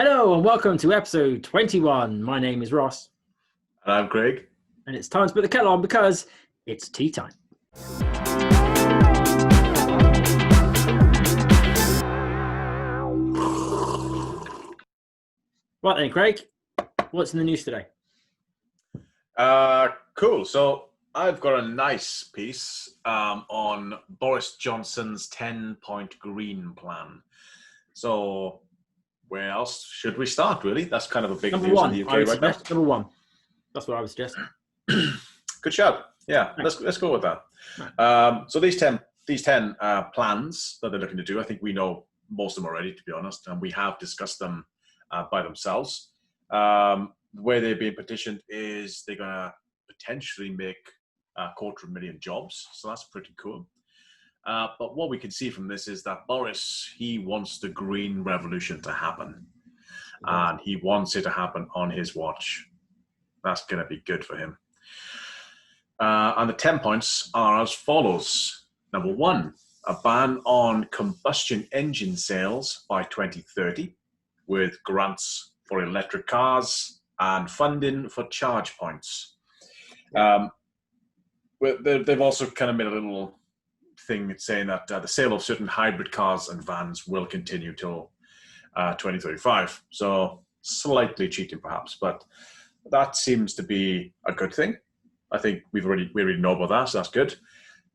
Hello and welcome to episode 21. My name is Ross. And I'm Craig. And it's time to put the kettle on because it's tea time. Right then, Craig, what's in the news today? Cool. So I've got a nice piece on Boris Johnson's 10-point green plan. So where else should we start, really? That's kind of a big news in the UK right now. Number one. That's what I would suggest. Good shout. Yeah, let's go with that. So these 10 plans that they're looking to do, I think we know most of them already, to be honest, and we have discussed them by themselves. The way they're being petitioned is they're going to potentially make 250,000 jobs, so that's pretty cool. But what we can see from this is that Boris, he wants the green revolution to happen. And he wants it to happen on his watch. That's going to be good for him. And the 10 points are as follows. Number one, a ban on combustion engine sales by 2030 with grants for electric cars and funding for charge points. They've also kind of made a little thing saying that the sale of certain hybrid cars and vans will continue till 2035. So slightly cheating perhaps, but that seems to be a good thing. I think we already know about that, so that's good.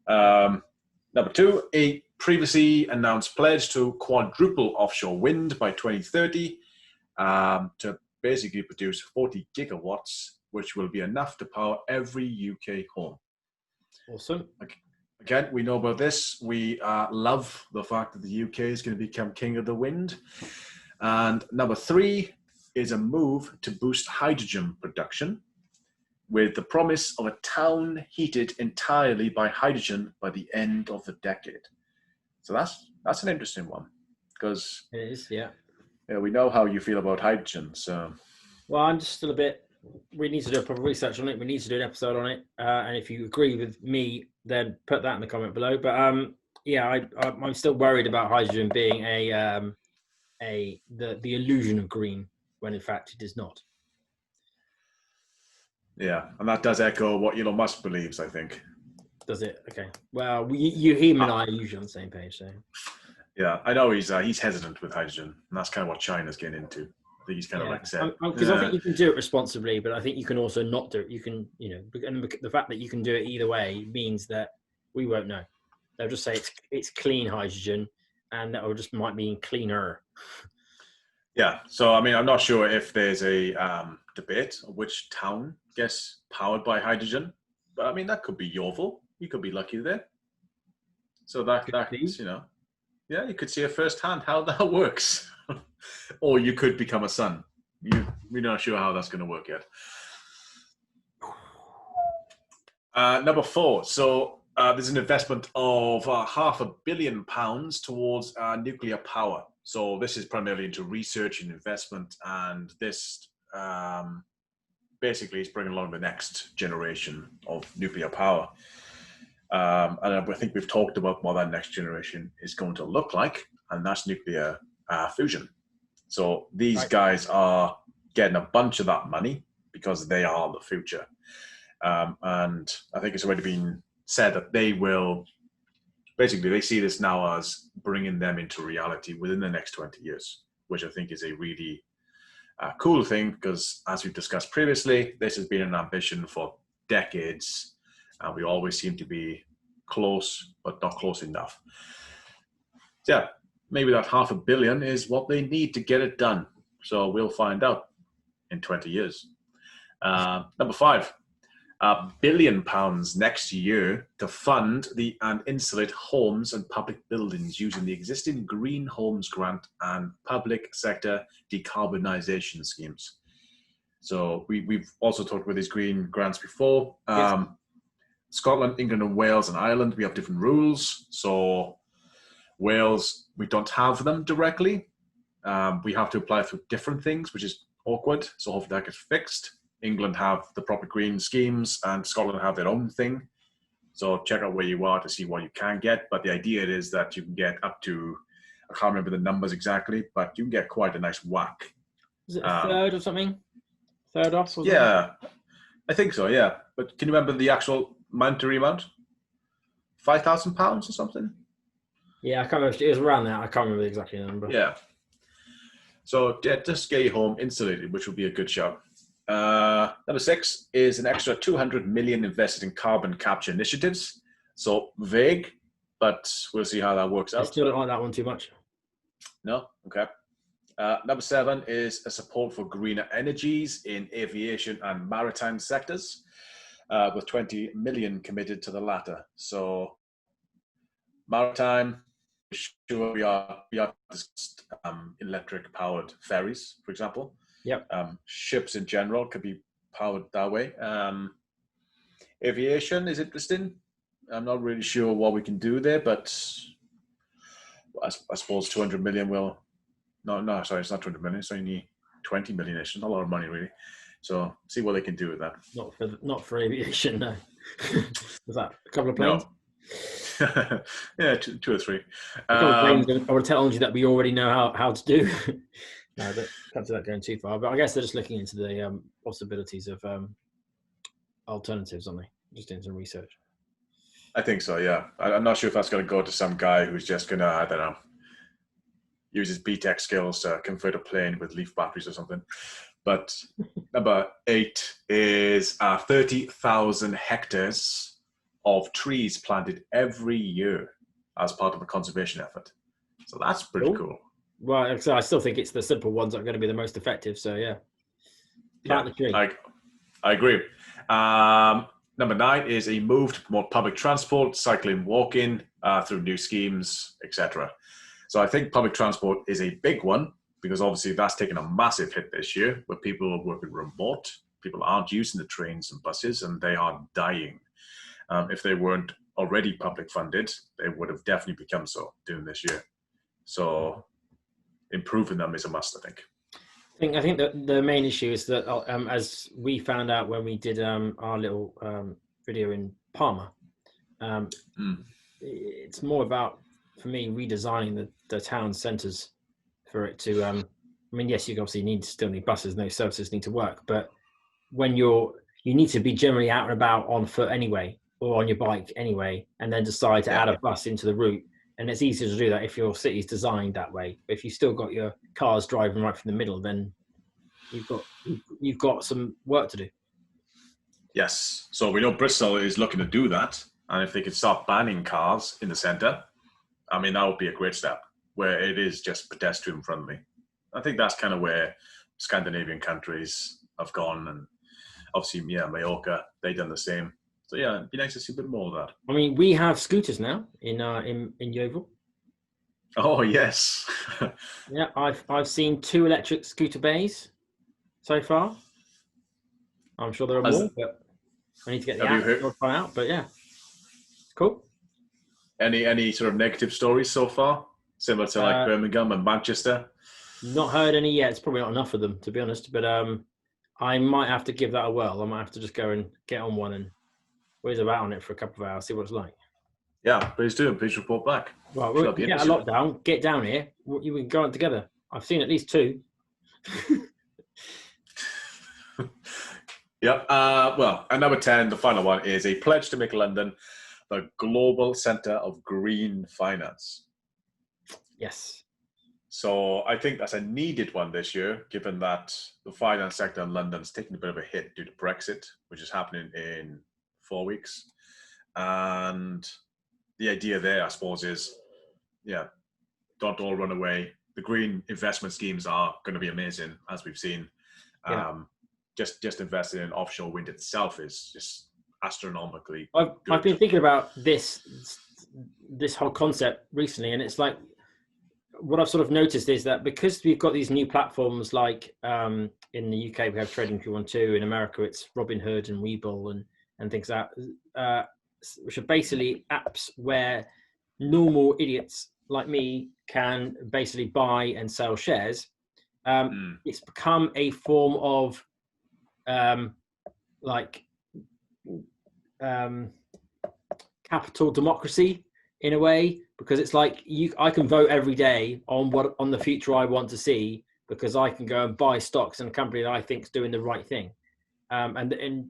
Number two, a previously announced pledge to quadruple offshore wind by 2030 to basically produce 40 gigawatts, which will be enough to power every UK home. Awesome. Again, we know about this. We love the fact that the UK is going to become king of the wind. And number three is a move to boost hydrogen production with the promise of a town heated entirely by hydrogen by the end of the decade. So that's an interesting one because it is, yeah. We know how you feel about hydrogen. So, well, I'm just still a bit. We need to do a proper research on it. We need to do an episode on it. And if you agree with me, then put that in the comment below. But yeah, I'm still worried about hydrogen being the illusion of green when in fact it is not. Yeah, and that does echo what Elon Musk believes, I think. Does it? Okay. Well, him and I are usually on the same page, so. Yeah, I know he's hesitant with hydrogen, and that's kind of what China's getting into. I think he's kind of like said. Because I think you can do it responsibly, but I think you can also not do it. You can, and the fact that you can do it either way means that we won't know. They'll just say it's clean hydrogen, and that will just might mean cleaner. Yeah, so I mean, I'm not sure if there's a debate of which town gets powered by hydrogen, but I mean that could be Yeovil. You could be lucky there. So that yeah, you could see it firsthand how that works, or you could become a son. We're not sure how that's going to work yet. Number four. So there's an investment of £500 million towards nuclear power. So this is primarily into research and investment, and this basically is bringing along the next generation of nuclear power. And I think we've talked about what that next generation is going to look like, and that's nuclear fusion. So these guys are getting a bunch of that money because they are the future. And I think it's already been said that they see this now as bringing them into reality within the next 20 years, which I think is a really cool thing because, as we've discussed previously, this has been an ambition for decades, and we always seem to be close, but not close enough. Yeah, maybe that £500 million is what they need to get it done. So we'll find out in 20 years. Number five. £1 billion next year to fund and insulate homes and public buildings using the existing Green Homes Grant and public sector decarbonisation schemes. So we've also talked about these green grants before. Yes. Scotland, England, and Wales and Ireland, we have different rules. So Wales, we don't have them directly. We have to apply for different things, which is awkward. So hopefully that gets fixed. England have the proper green schemes and Scotland have their own thing. So check out where you are to see what you can get. But the idea is that you can get up to, I can't remember the numbers exactly, but you can get quite a nice whack Is it a third or something? Third off? Or yeah, I think so. Yeah, but can you remember the actual monetary amount? £5,000 or something. Yeah, I can't remember. It was around that. I can't remember exactly the number. Yeah. So yeah, just get your home insulated, which would be a good shout. Number 6 is an extra 200 million invested in carbon capture initiatives. So vague, but we'll see how that works I out. still don't like that one too much. No? Okay. Number 7 is a support for greener energies in aviation and maritime sectors, with 20 million committed to the latter. So maritime, sure we are discussed electric powered ferries, for example. Yep. Ships in general could be powered that way. Aviation is interesting. I'm not really sure what we can do there, but I suppose 200 million will. No, sorry, it's not 200 million. It's only 20 million. It's not a lot of money, really. So see what they can do with that. Not for aviation, no. Was that a couple of planes? No. Yeah, two or three. A couple of planes or technology that we already know how to do. No, but can't see that going too far. But I guess they're just looking into the possibilities of alternatives, aren't they? Just doing some research. I think so, yeah. I'm not sure if that's going to go to some guy who's just going to, I don't know, use his BTEC skills to convert a plane with leaf batteries or something. But number 8 is 30,000 hectares of trees planted every year as part of a conservation effort. So that's pretty cool. Well, so I still think it's the simple ones that are going to be the most effective. So yeah, plant the tree. I agree. Number 9 is a move to promote public transport, cycling, walking through new schemes, etc. So I think public transport is a big one because obviously that's taken a massive hit this year where people are working remote. People aren't using the trains and buses and they are dying. If they weren't already public funded, they would have definitely become so during this year. So improving them is a must, I think. I think that the main issue is that as we found out when we did our little video in Palma, it's more about, for me, redesigning the town centres for it to. I mean, yes, you obviously still need buses, no services need to work, but when you need to be generally out and about on foot anyway, or on your bike anyway, and then decide to add a bus into the route. And it's easier to do that if your city's designed that way. But if you've still got your cars driving right from the middle, then you've got some work to do. Yes. So we know Bristol is looking to do that. And if they could start banning cars in the centre, I mean, that would be a great step where it is just pedestrian friendly. I think that's kind of where Scandinavian countries have gone. And obviously, Mallorca, they've done the same. So yeah, it'd be nice to see a bit more of that. I mean, we have scooters now in Yeovil. Oh yes. Yeah, I've seen 2 electric scooter bays so far. I'm sure there are more, but I need to get the app to try out. But yeah, it's cool. Any sort of negative stories so far, similar to like Birmingham and Manchester? Not heard any yet. It's probably not enough of them, to be honest. But I might have to give that a whirl. I might have to just go and get on one and whiz about on it for a couple of hours, see what it's like. Yeah, please do. Please report back. Well, we'll get a lockdown. Get down here. We can go on together. I've seen at least 2. Yep. Well, and number 10, the final one, is a pledge to make London the global centre of green finance. Yes. So I think that's a needed one this year, given that the finance sector in London's taking a bit of a hit due to Brexit, which is happening in 4 weeks. And the idea there, I suppose, is, don't all run away. The green investment schemes are going to be amazing, as we've seen. Just investing in offshore wind itself is just astronomically I've been thinking about this whole concept recently, and it's like, what I've sort of noticed is that because we've got these new platforms, like in the UK we have Trading 212, in America it's Robinhood and Webull and things like that, which are basically apps where normal idiots like me can basically buy and sell shares. It's become a form of capital democracy in a way, because it's like I can vote every day on the future I want to see, because I can go and buy stocks in a company that I think is doing the right thing. And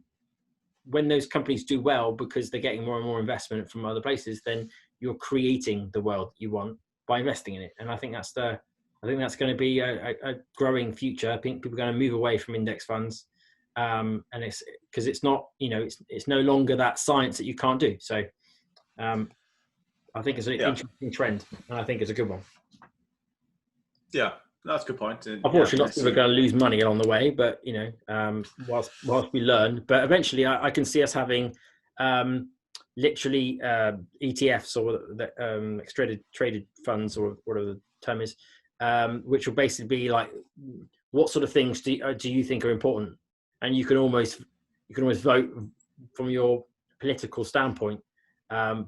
when those companies do well because they're getting more and more investment from other places, then you're creating the world you want by investing in it. And I think that's going to be a growing future. I think people are going to move away from index funds, and it's because it's not, it's no longer that science that you can't do. So I think it's an interesting trend, and I think it's a good one. Yeah, that's a good point. And unfortunately, lots of people are going to lose money along the way, but whilst we learn, but eventually I can see us having literally ETFs or traded funds, or whatever the term is, which will basically be like, what sort of things do you think are important, and you can almost vote from your political standpoint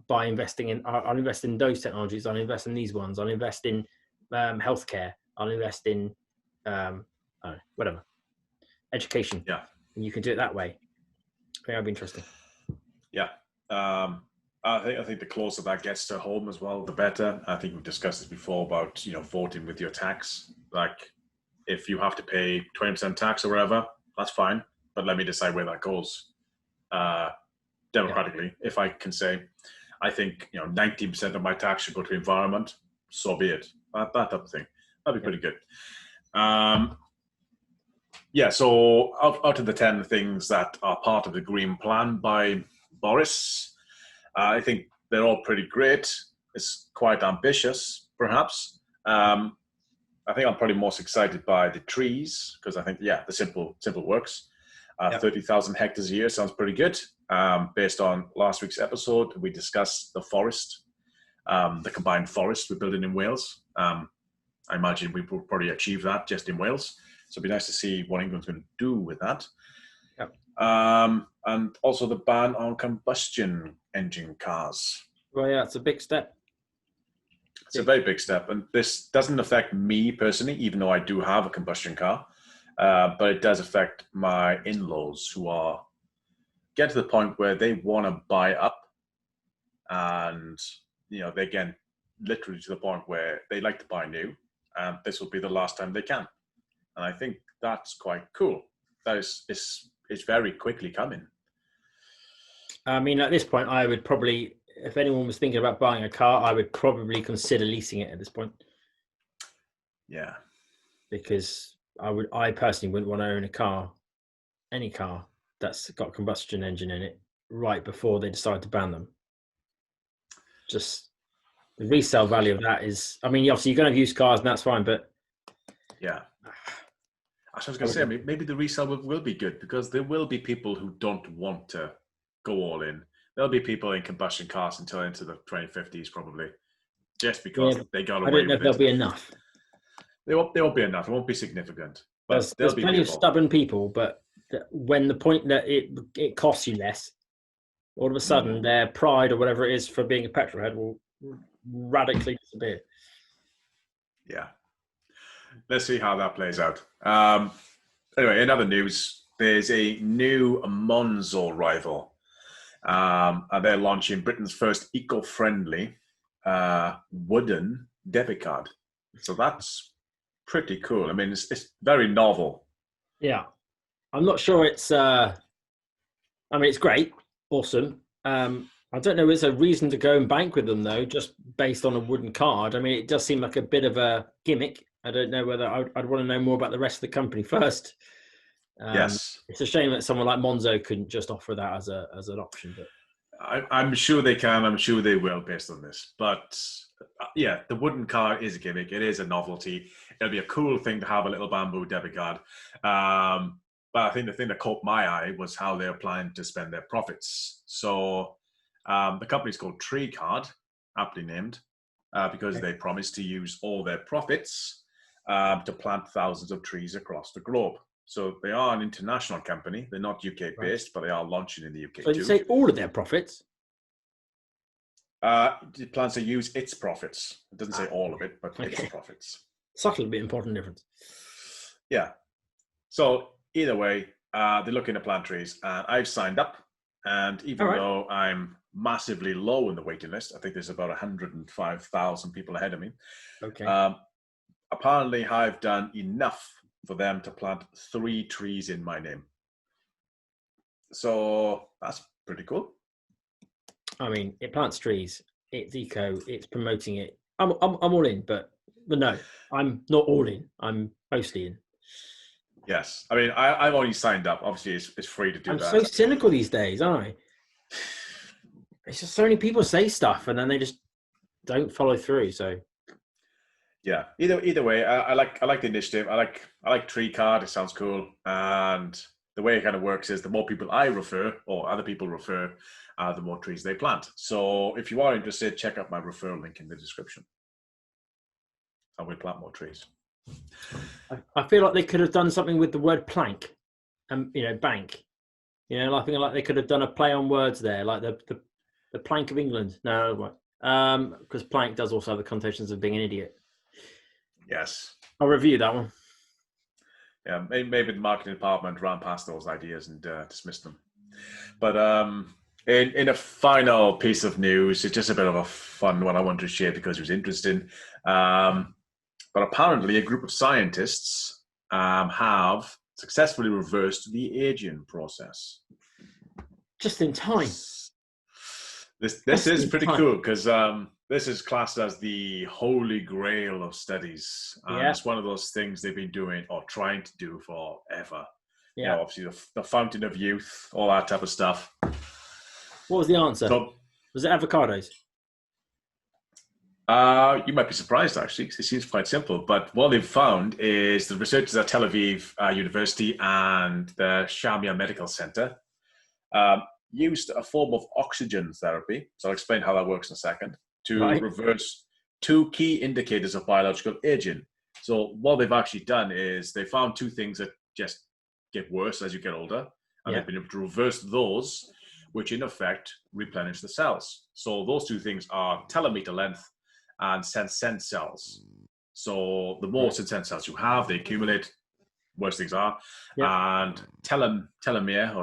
by investing in. I'll invest in those technologies. I'll invest in these ones. I'll invest in healthcare. I'll invest in whatever, education. Yeah, and you can do it that way. I think that'd be interesting. Yeah, I think the closer that gets to home as well, the better. I think we've discussed this before about voting with your tax. Like, if you have to pay 20% tax or whatever, that's fine. But let me decide where that goes democratically. Yeah. If I can say, I think 19% of my tax should go to environment, so be it. That type of thing. That'd be pretty good. So out of the 10 things that are part of the Green Plan by Boris, I think they're all pretty great. It's quite ambitious, perhaps. I think I'm probably most excited by the trees, because I think, the simple works. 30,000 hectares a year sounds pretty good. Based on last week's episode, we discussed the forest, the combined forest we're building in Wales. I imagine we will probably achieve that just in Wales. So it'd be nice to see what England's going to do with that. Yep. And also the ban on combustion engine cars. Well, yeah, it's a big step. It's a very big step. And this doesn't affect me personally, even though I do have a combustion car. But it does affect my in-laws, who are getting to the point where they want to buy up. And, they get literally to the point where they like to buy new. And this will be the last time they can. And I think that's quite cool. That is very quickly coming. I mean, at this point, I would probably, if anyone was thinking about buying a car, I would probably consider leasing it at this point. Yeah. Because I personally wouldn't want to own any car that's got a combustion engine in it right before they decide to ban them. Just the resale value of that is, I mean, obviously you're going to have used cars and that's fine, but yeah. I was going to say, maybe the resale will be good, because there will be people who don't want to go all in. There'll be people in combustion cars until into the 2050s, probably, just because they got away with it. I don't know if there'll be enough. There won't be enough. It won't be significant. But there's plenty of stubborn people, but when the point that it costs you less, all of a sudden their pride or whatever it is for being a petrol head will radically disappear. Yeah. Let's see how that plays out. Anyway, in other news, there's a new Monzo rival. And they're launching Britain's first eco-friendly wooden debit card. So that's pretty cool. I mean, it's very novel. Yeah. I'm not sure it's... it's great. Awesome. I don't know, is there a reason to go and bank with them, though, just based on a wooden card? I mean, it does seem like a bit of a gimmick. I don't know whether I'd want to know more about the rest of the company first. Yes. It's a shame that someone like Monzo couldn't just offer that as an option. But I'm sure they can. I'm sure they will, based on this. But the wooden card is a gimmick. It is a novelty. It'll be a cool thing to have, a little bamboo debit card. But I think the thing that caught my eye was how they're planning to spend their profits. So the company's called TreeCard, aptly named, because they promised to use all their profits to plant thousands of trees across the globe. So they are an international company. They're not UK-based, but they are launching in the UK so too. you say all of their profits? It plans to use its profits. It doesn't say all of it, but its profits. Subtle but important difference. Yeah. So either way, they're looking to plant trees. And I've signed up. And even though I'm massively low in the waiting list, I think there's about 105,000 people ahead of me. Okay. apparently I've done enough for them to plant 3 trees in my name. So that's pretty cool. I mean, it plants trees. It's eco. It's promoting it. I'm all in, but no, I'm not all in. I'm mostly in. Yes, I mean, I've already signed up. Obviously, it's free to do I'm that. so cynical these days, aren't I? It's just so many people say stuff and then they just don't follow through. So yeah, either way, I like the initiative. I like TreeCard. It sounds cool, and the way it kind of works is the more people I refer or other people refer, the more trees they plant. So if you are interested, check out my referral link in the description, and we'll plant more trees. I feel like they could have done something with the word plank, and bank. I feel like they could have done a play on words there, like the plank of England. No, because plank does also have the connotations of being an idiot. Yes, I'll review that one. Yeah, maybe the marketing department ran past those ideas and dismissed them. But in a final piece of news, it's just a bit of a fun one I wanted to share because it was interesting. But apparently, a group of scientists have successfully reversed the aging process. Just in time. This is pretty cool because this is classed as the holy grail of studies. It's one of those things they've been doing or trying to do forever. Yeah, obviously the fountain of youth, all that type of stuff. What was the answer? Was it avocados? You might be surprised, actually, because it seems quite simple. But what they've found is the researchers at Tel Aviv University and the Shamia Medical Center used a form of oxygen therapy. So I'll explain how that works in a second, to reverse 2 key indicators of biological aging. So what they've actually done is they found 2 things that just get worse as you get older, and they've been able to reverse those, which in effect replenish the cells. So those 2 things are telometer length and senescent cells. So the more senescent cells you have, they accumulate, worse things are. And telomere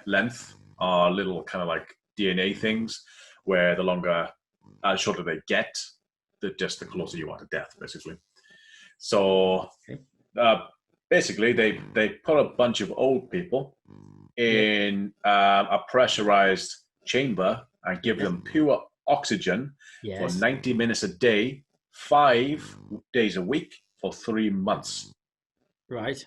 length are little kind of like DNA things where the longer, as shorter they get, the closer you are to death, basically. So basically they put a bunch of old people in a pressurized chamber and give them pure oxygen for 90 minutes a day, 5 days a week for 3 months. Right.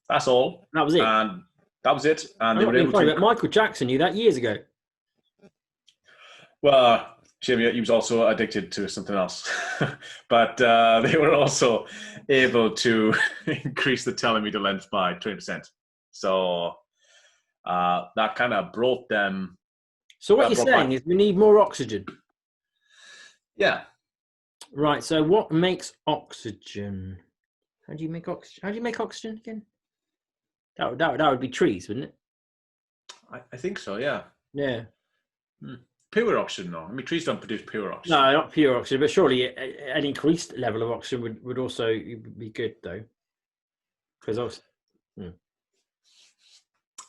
That's all. That was it. And that was it. And they were able to. But Michael Jackson knew that years ago. Well, Jimmy, he was also addicted to something else, but they were also able to increase the telomere length by 20%. So that kind of brought them. So what you're saying is we need more oxygen. Yeah. Right. So what makes oxygen? How do you make oxygen? How do you make oxygen again? That would be trees, wouldn't it? I think so. Yeah. Yeah. Pure oxygen, though. I mean, trees don't produce pure oxygen. No, not pure oxygen, but surely an increased level of oxygen would also be good, though. Because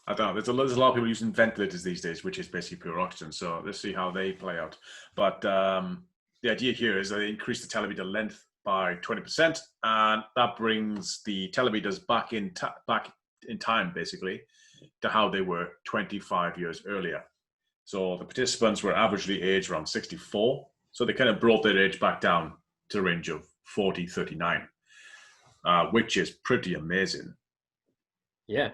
I don't know. There's a lot of people using ventilators these days, which is basically pure oxygen. So let's see how they play out. But the idea here is that they increase the telomere length by 20%, and that brings the telomeres back in time, basically, to how they were 25 years earlier. So the participants were averagely aged around 64. So they kind of brought their age back down to the range of 40, 39, which is pretty amazing. Yeah.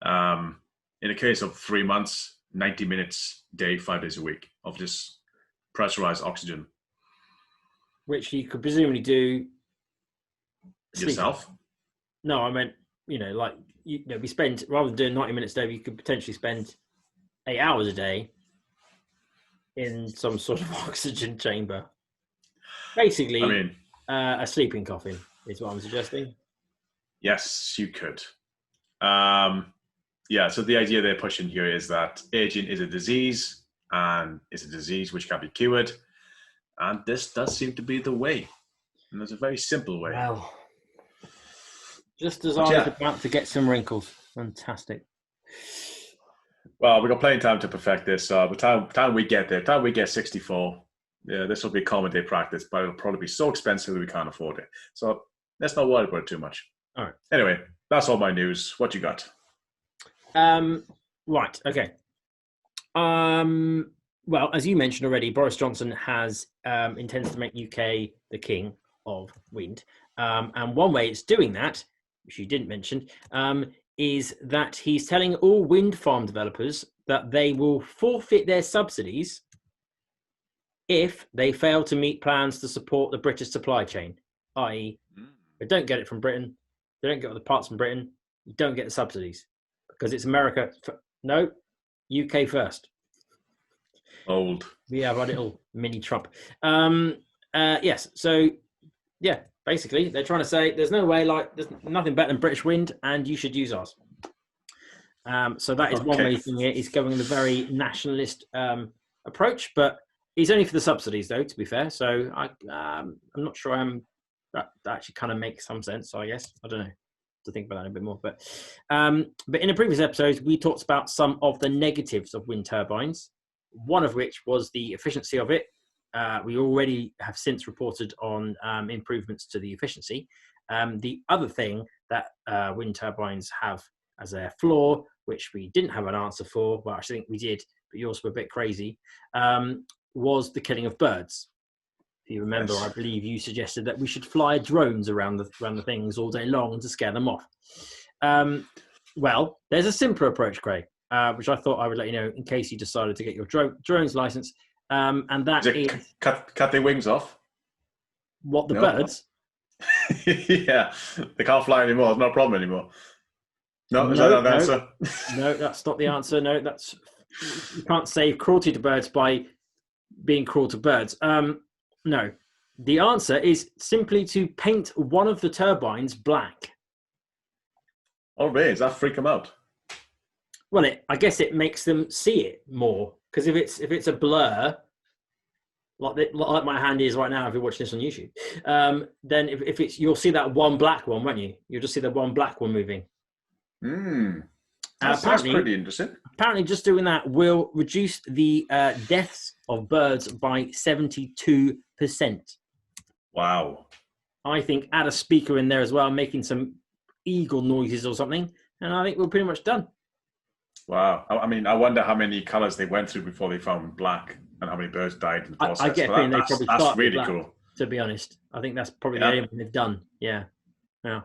In a case of 3 months, 90 minutes a day, 5 days a week of just pressurized oxygen. Which you could presumably do yourself? Sleeping. No, I meant, we spend, rather than doing 90 minutes a day, you could potentially spend 8 hours a day in some sort of oxygen chamber. Basically, a sleeping coffin is what I'm suggesting. Yes, you could. So the idea they're pushing here is that aging is a disease, and it's a disease which can be cured. And this does seem to be the way. And there's a very simple way. Wow. Just as I was about to get some wrinkles. Fantastic. Well, we've got plenty of time to perfect this. By the time we get there, time we get 64, Yeah, this will be common day practice, but it'll probably be so expensive that we can't afford it. So let's not worry about it too much. All right. Anyway, that's all my news. What you got? Right. Okay. Well, as you mentioned already, Boris Johnson has intends to make UK the king of wind, and one way it's doing that, which you didn't mention, is that he's telling all wind farm developers that they will forfeit their subsidies if they fail to meet plans to support the British supply chain, i.e., they don't get it from Britain, they don't get the parts from Britain, you don't get the subsidies because it's America. No, UK first. Old. We have our little mini Trump. Yes. So, yeah, basically, they're trying to say there's no way, like, there's nothing better than British wind, and you should use ours. So that is one way of doing it. He's going the very nationalist approach, but he's only for the subsidies, though, to be fair. So I'm not sure that actually kind of makes some sense, I guess. I don't know. To think about that a bit more. But in a previous episode, we talked about some of the negatives of wind turbines, one of which was the efficiency of it. We already have since reported on improvements to the efficiency. The other thing that wind turbines have as a flaw, which we didn't have an answer for, well, I think we did, but yours were a bit crazy, was the killing of birds. If you remember, yes. I believe you suggested that we should fly drones around the things all day long to scare them off. Well, there's a simpler approach, Craig, which I thought I would let you know in case you decided to get your drones license. And that is cut their wings off. What, the birds? Yeah, they can't fly anymore. It's not a problem anymore. No, is that the answer? No, that's not the answer. No, you can't save cruelty to birds by being cruel to birds. No, the answer is simply to paint one of the turbines black. Oh, really? Does that freak them out? Well, I guess it makes them see it more, because if it's a blur, like my hand is right now, if you're watching this on YouTube, then if it's, you'll see that one black one, won't you? You'll just see the one black one moving. That's pretty interesting. Apparently, just doing that will reduce the deaths of birds by 72%. Wow. I think add a speaker in there as well, making some eagle noises or something, and I think we're pretty much done. Wow. I mean, I wonder how many colours they went through before they found black and how many birds died in the process. I get a feeling they probably started that's really black, cool. To be honest. I think that's probably the only one they've done. Yeah. But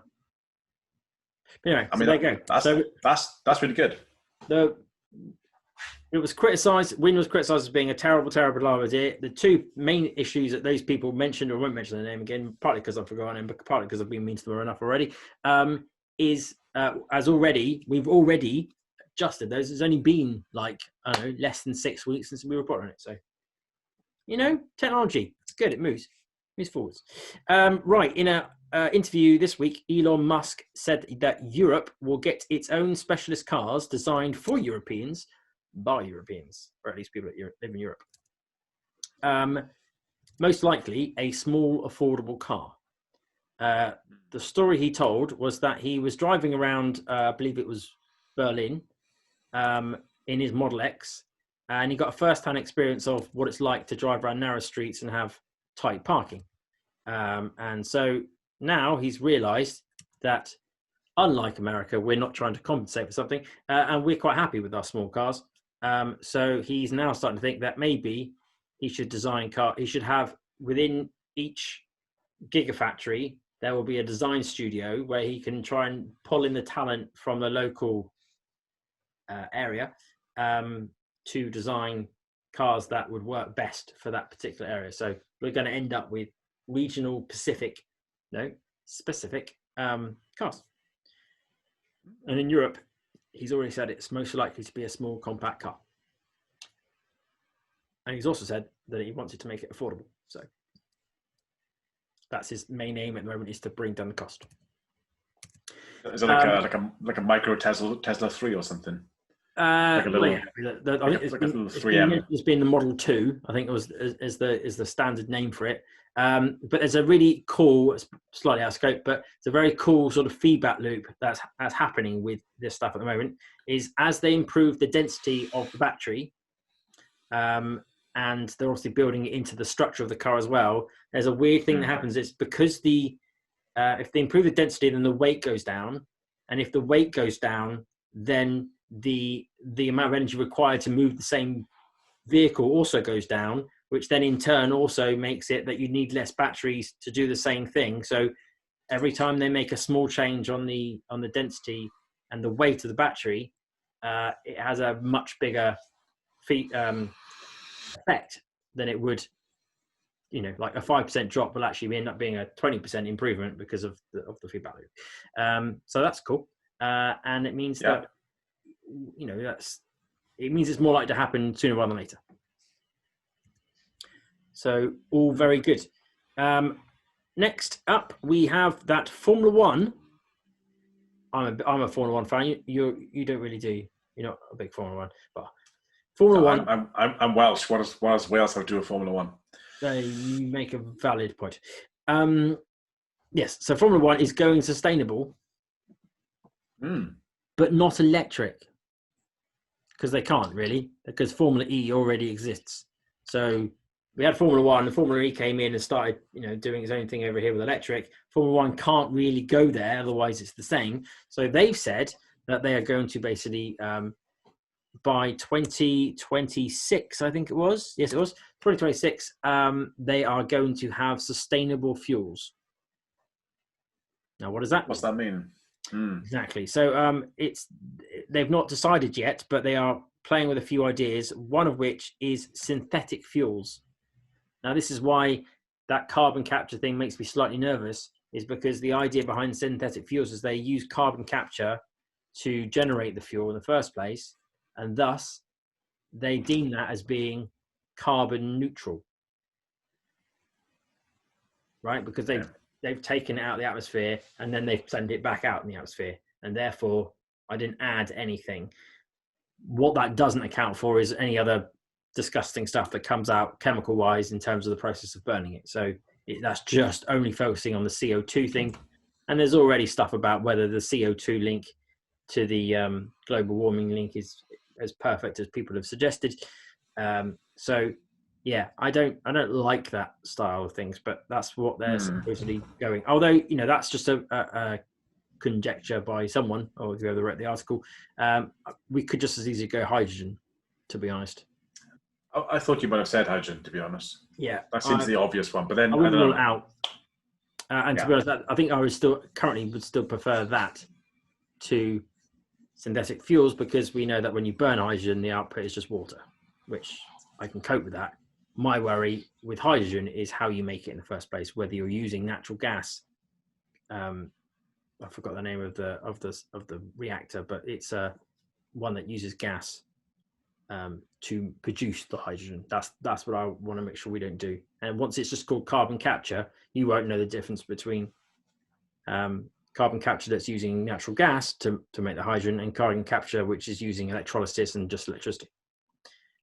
anyway, I mean, there you go. That's really good. It was criticised. Wind was criticised as being a terrible, terrible idea. The two main issues that those people mentioned, or won't mention the name again, partly because I've forgotten him, but partly because I've been mean to them enough already, is we've already adjusted those. There's only been less than 6 weeks since we reported on it. So, technology, it's good. It moves forwards. Right, in a interview this week, Elon Musk said that Europe will get its own specialist cars designed for Europeans by Europeans, or at least people that live in Europe. Most likely a small, affordable car. The story he told was that he was driving around, I believe it was Berlin, in his Model X, and he got a first-hand experience of what it's like to drive around narrow streets and have tight parking. And so now he's realised that, unlike America, we're not trying to compensate for something, and we're quite happy with our small cars. So he's now starting to think that maybe he should design car. He should have within each gigafactory there will be a design studio where he can try and pull in the talent from the local area to design cars that would work best for that particular area. So we're going to end up with regional specific cars. And in Europe, he's already said it's most likely to be a small compact car. And he's also said that he wanted to make it affordable. So that's his main aim at the moment, is to bring down the cost. Is it like a micro Tesla 3 or something? Like a little, it's 3M. It's been the Model 2, I think it was is the standard name for it. But there's a really cool, slightly out of scope, but it's a very cool sort of feedback loop that's happening with this stuff at the moment. Is as they improve the density of the battery, and they're obviously building it into the structure of the car as well. There's a weird thing that happens. It's because if they improve the density, then the weight goes down, and if the weight goes down, then the amount of energy required to move the same vehicle also goes down, which then in turn also makes it that you need less batteries to do the same thing. So every time they make a small change on the density and the weight of the battery, it has a much bigger effect than it would, like a 5% drop will actually end up being a 20% improvement because of the feedback loop. So that's cool. And it means that, it means it's more likely to happen sooner rather than later. So all very good. Next up, we have that Formula One. I'm a Formula One fan. You don't really do. You're not a big Formula One, but Formula One. I'm Welsh. What does Wales have to do with Formula One? You make a valid point. Yes, so Formula One is going sustainable, but not electric, because they can't really, because Formula E already exists. So we had Formula One, and Formula E came in and started, doing its own thing over here with electric. Formula One can't really go there, otherwise it's the same. So they've said that they are going to basically, by 2026, I think it was. Yes, it was 2026. They are going to have sustainable fuels. Now, what does that mean? What's that mean? Exactly. So they've not decided yet, but they are playing with a few ideas. One of which is synthetic fuels. Now, this is why that carbon capture thing makes me slightly nervous, is because the idea behind synthetic fuels is they use carbon capture to generate the fuel in the first place, and thus they deem that as being carbon neutral, right? Because they've taken it out of the atmosphere and then they've sent it back out in the atmosphere, and therefore I didn't add anything. What that doesn't account for is any other disgusting stuff that comes out chemical wise in terms of the process of burning it. So that's just only focusing on the CO2 thing. And there's already stuff about whether the CO2 link to the global warming link is as perfect as people have suggested. So yeah, I don't like that style of things, but that's what they're supposedly going. Although, that's just a conjecture by someone, or whoever wrote the article. We could just as easily go hydrogen, to be honest. I thought you might have said hydrogen, to be honest. Yeah, that seems the obvious one, but then I wouldn't rule it out. And to be honest, I think I would still prefer that to synthetic fuels, because we know that when you burn hydrogen, the output is just water, which I can cope with that. My worry with hydrogen is how you make it in the first place, whether you're using natural gas. I forgot the name of the reactor, but it's one that uses gas to produce the hydrogen. That's what I want to make sure we don't do. And once it's just called carbon capture, you won't know the difference between carbon capture that's using natural gas to make the hydrogen, and carbon capture which is using electrolysis and just electricity.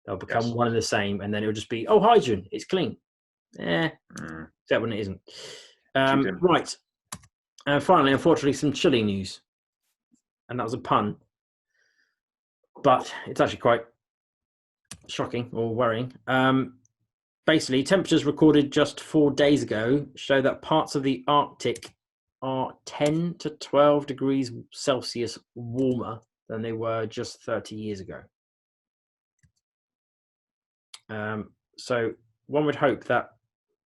They'll become one and the same, and then it'll just be, oh, hydrogen, it's clean. Except when it isn't. Right. Finally, unfortunately, some chilling news. And that was a pun. But it's actually quite shocking or worrying. Basically, temperatures recorded just 4 days ago show that parts of the Arctic are 10 to 12 degrees Celsius warmer than they were just 30 years ago. So one would hope that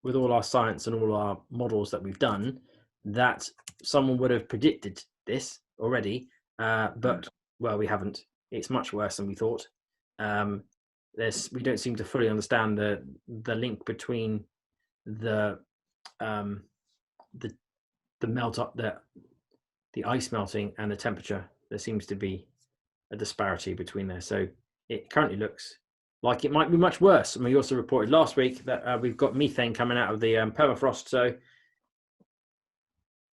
with all our science and all our models that we've done, that someone would have predicted this already, but well, we haven't. It's much worse than we thought. We don't seem to fully understand the link between the melt up, the ice melting and the temperature. There seems to be a disparity between there. So it currently looks like it might be much worse. And we also reported last week that we've got methane coming out of the permafrost. So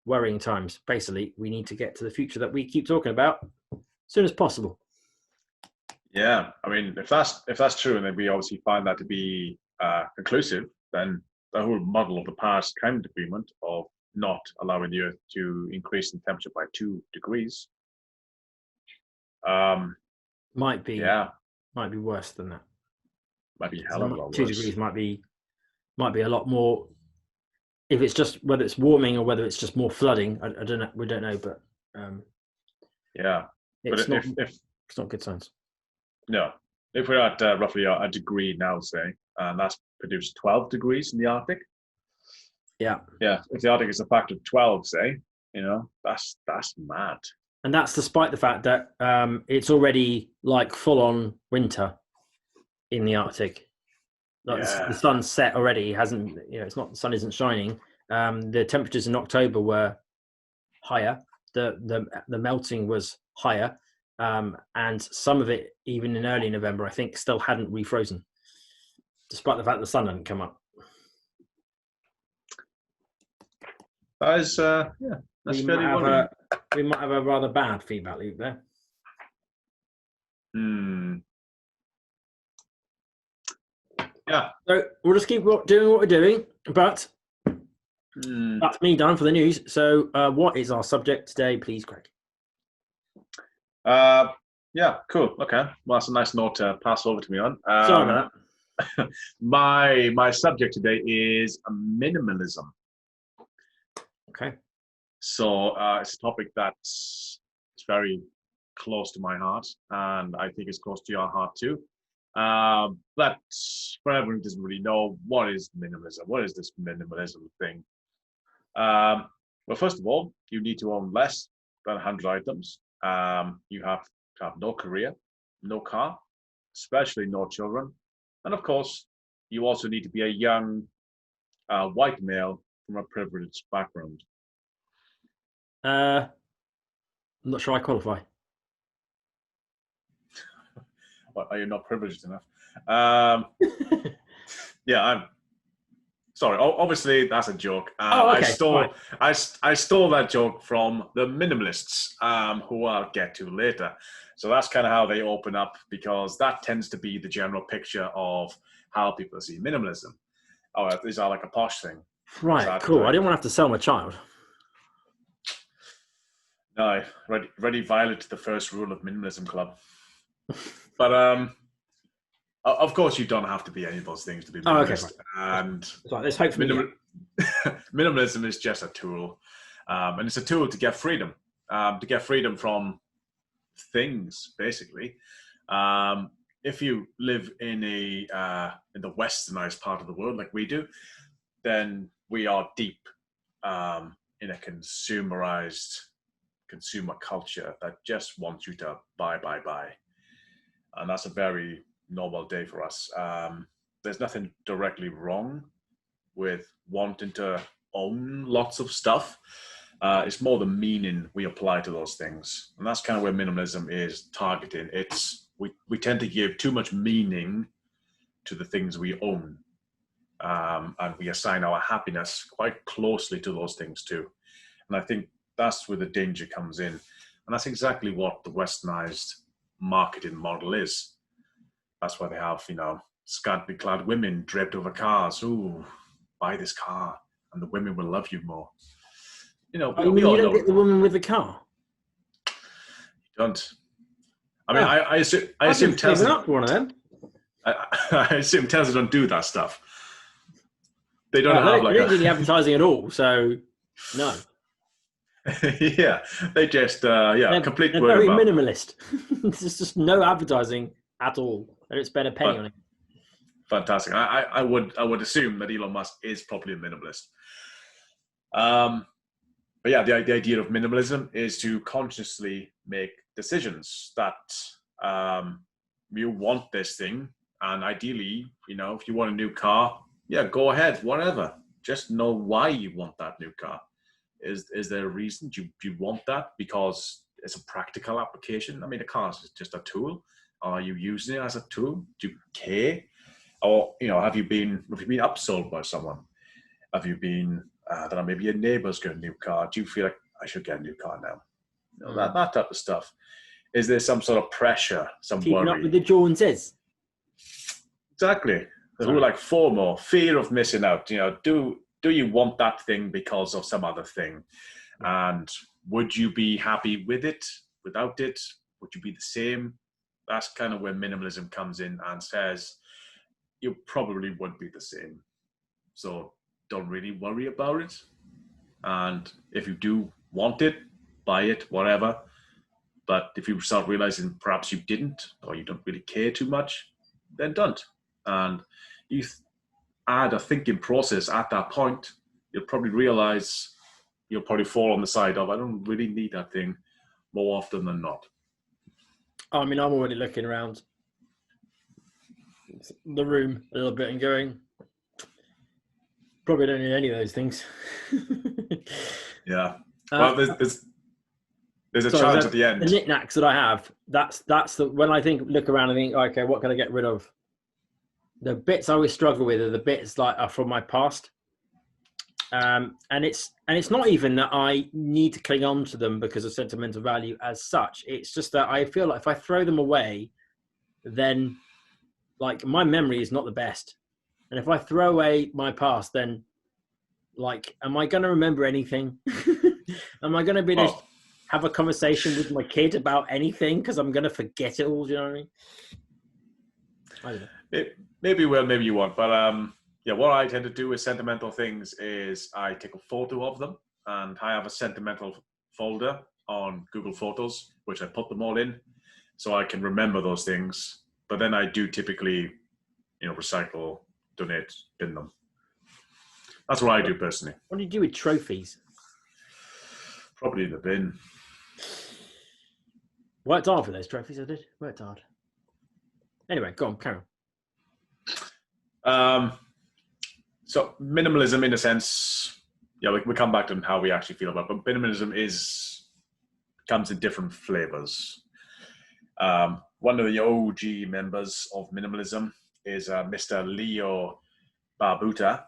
worrying times. Basically, we need to get to the future that we keep talking about as soon as possible. Yeah, I mean, if that's true, and then we obviously find that to be conclusive, then the whole model of the Paris Climate Agreement of not allowing the Earth to increase in temperature by 2 degrees might be worse than that. Might be a hell of a lot 2 worse. degrees might be a lot more. If it's just whether it's warming or whether it's just more flooding, I don't know. We don't know, but yeah. it's But not. It's not good signs. No, if we're at roughly a degree now, say, and that's produced 12 degrees in the Arctic. Yeah. Yeah, if the Arctic is a factor of 12, say, that's mad. And that's despite the fact that it's already like full on winter in the Arctic. Like Yeah. the sun's set already. Hasn't, it's not, the sun isn't shining. The temperatures in October were higher. The melting was higher. And some of it, even in early November, I think still hadn't refrozen, despite the fact the sun hadn't come up. That is, that's fairly worrying. We might have a rather bad feedback loop there. Yeah. So we'll just keep doing what we're doing, but that's me done for the news. So what is our subject today, please, Craig? Yeah, cool. Okay. Well, that's a nice note to pass over to me on. Sorry about that. My subject today is minimalism. Okay. So it's a topic that's very close to my heart, and I think it's close to your heart too. But for everyone who doesn't really know, what is minimalism? What is this minimalism thing? Well, first of all, you need to own less than 100 items. You have to have no career, no car, especially no children. And of course, you also need to be a young white male from a privileged background. I'm not sure I qualify. What, are you not privileged enough? Yeah, I'm sorry. Obviously, that's a joke. Okay, I stole that joke from the minimalists, who I'll get to later. So that's kind of how they open up, because that tends to be the general picture of how people see minimalism. Oh, these are like a posh thing. Right, cool. I didn't want to have to sell my child. No, ready violate the first rule of Minimalism Club. But of course, you don't have to be any of those things to be minimalist. Okay, and so let's hope for minimalism is just a tool, and it's a tool to get freedom from things, basically. If you live in the westernized part of the world like we do, then we are deep in a consumer culture that just wants you to buy. And that's a very normal day for us. There's nothing directly wrong with wanting to own lots of stuff. It's more the meaning we apply to those things. And that's kind of where minimalism is targeting. We tend to give too much meaning to the things we own. And we assign our happiness quite closely to those things too. And I think that's where the danger comes in. And that's exactly what the westernized marketing model is. That's why they have, scantily clad women draped over cars. Ooh, buy this car and the women will love you more. We all don't know get the woman with the car? You don't. I mean, I assume Tesla. Up for one of them. I assume Tesla don't do that stuff. They don't have they don't do the advertising at all. So no. Yeah, they just complete they're word very of mouth. Minimalist. There's just no advertising at all. They don't spend a penny on it. Fantastic. I would assume that Elon Musk is probably a minimalist. But yeah, the idea of minimalism is to consciously make decisions that you want this thing, and ideally, if you want a new car, yeah, go ahead, whatever. Just know why you want that new car. Is there a reason? Do you want that because it's a practical application? I mean, a car is just a tool. Are you using it as a tool? Do you care? Or have you been upsold by someone? Have you been maybe your neighbor's got a new car? Do you feel like I should get a new car now? That type of stuff. Is there some sort of pressure, some Keeping worry? Up with the Joneses. Exactly. Who like FOMO, fear of missing out. Do you want that thing because of some other thing? And would you be happy with it, without it? Would you be the same? That's kind of where minimalism comes in and says, you probably would be the same. So don't really worry about it. And if you do want it, buy it, whatever. But if you start realizing perhaps you didn't, or you don't really care too much, then don't. And you add a thinking process at that point, you'll probably realize you'll probably fall on the side of, I don't really need that thing more often than not. I mean, I'm already looking around the room a little bit and going, probably don't need any of those things. Yeah. Well, there's a challenge at the end. The knickknacks that I have, that's the, when I look around and think, okay, what can I get rid of? The bits I always struggle with are the bits like are from my past. And it's not even that I need to cling on to them because of sentimental value as such. It's just that I feel like if I throw them away, then like my memory is not the best. And if I throw away my past, then like, am I going to remember anything? Am I going to be able to have a conversation with my kid about anything? Because I'm going to forget it all. Do you know what I mean? I don't know. Maybe you will, maybe you won't. But yeah, what I tend to do with sentimental things is I take a photo of them, and I have a sentimental folder on Google Photos, which I put them all in, so I can remember those things. But then I do typically, recycle, donate, bin them. That's what I do personally. What do you do with trophies? Probably in the bin. Worked hard for those trophies, I did. Worked hard. Anyway, go on, carry on. So minimalism, in a sense, we come back to how we actually feel about it, but minimalism comes in different flavors. One of the OG members of minimalism is Mr. Leo Barbuta,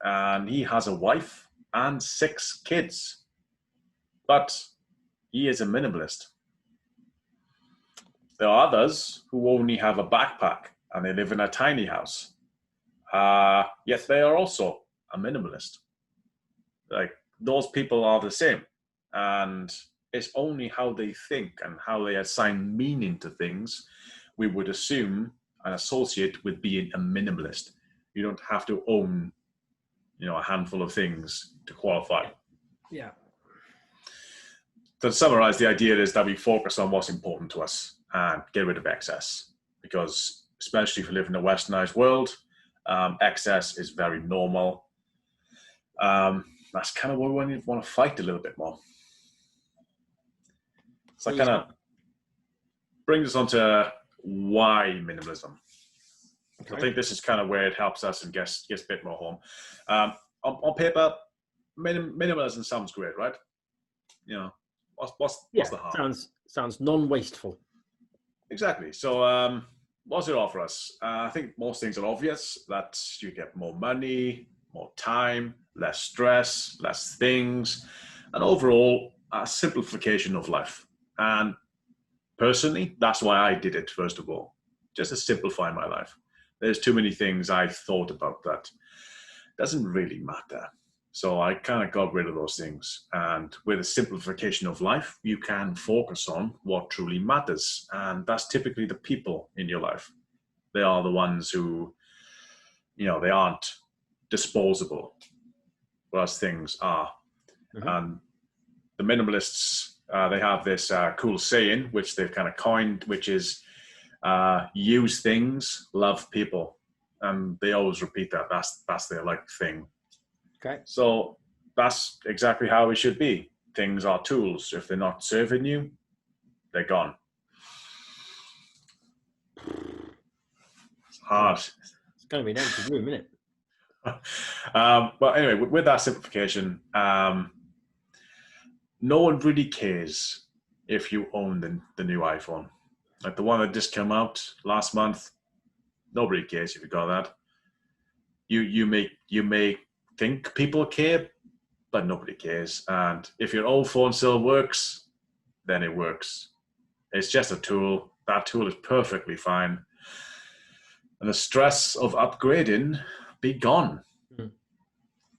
and he has a wife and 6 kids, but he is a minimalist. There are others who only have a backpack and they live in a tiny house. Yet they are also a minimalist. Like, those people are the same. And it's only how they think and how they assign meaning to things we would assume and associate with being a minimalist. You don't have to own, a handful of things to qualify. Yeah. To summarize, the idea is that we focus on what's important to us and get rid of excess. Because especially if you live in a westernized world, excess is very normal. That's kind of what we want to fight a little bit more. So that kind of brings us on to why minimalism. Okay. I think this is kind of where it helps us and gets a bit more home. On paper, minimalism sounds great, right? What's the harm? Sounds non-wasteful. Exactly. So what's it offer us? I think most things are obvious, that you get more money, more time, less stress, less things, and overall a simplification of life. And personally, that's why I did it, first of all, just to simplify my life. There's too many things I thought about that doesn't really matter. So I kind of got rid of those things. And with a simplification of life, you can focus on what truly matters. And that's typically the people in your life. They are the ones who, they aren't disposable, whereas things are. Mm-hmm. And the minimalists, they have this cool saying, which they've kind of coined, which is use things, love people. And they always repeat that. That's their thing. Okay. So that's exactly how it should be. Things are tools. If they're not serving you, they're gone. It's hard. It's going to be an empty room, isn't it? But anyway, with that simplification, no one really cares if you own the new iPhone. Like the one that just came out last month, nobody cares if you got that. You may think people care, but nobody cares. And if your old phone still works, then it works. It's just a tool. That tool is perfectly fine. And the stress of upgrading be gone. Mm.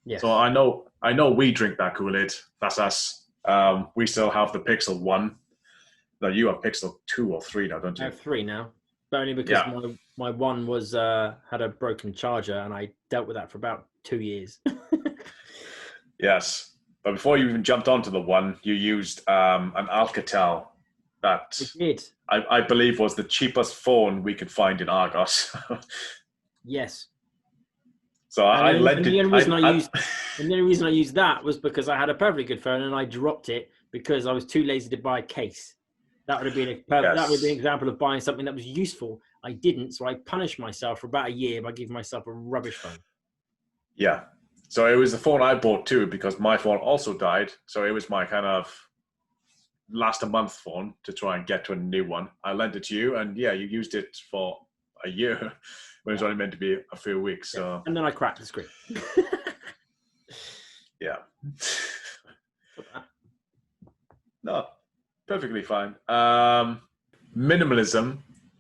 Yes. So I know we drink that Kool-Aid. That's us. We still have the Pixel 1. No, you have Pixel 2 or 3 now, don't you? I have 3 now. But only because My one was had a broken charger, and I dealt with that for about 2 years. Yes. But before you even jumped onto the one, you used an Alcatel that I did. I believe was the cheapest phone we could find in Argos. Yes. So I lent And the it. only reason I used that was because I had a perfectly good phone and I dropped it because I was too lazy to buy a case. That would have been that would be an Yes. example of buying something that was useful. I didn't, so I punished myself for about a year by giving myself a rubbish phone. Yeah. So it was the phone I bought too because my phone also died. So it was my kind of last a month phone to try and get to a new one. I lent it to you, and yeah, you used it for a year when it was only meant to be a few weeks. So And then I cracked the screen. yeah. No, perfectly fine. Minimalism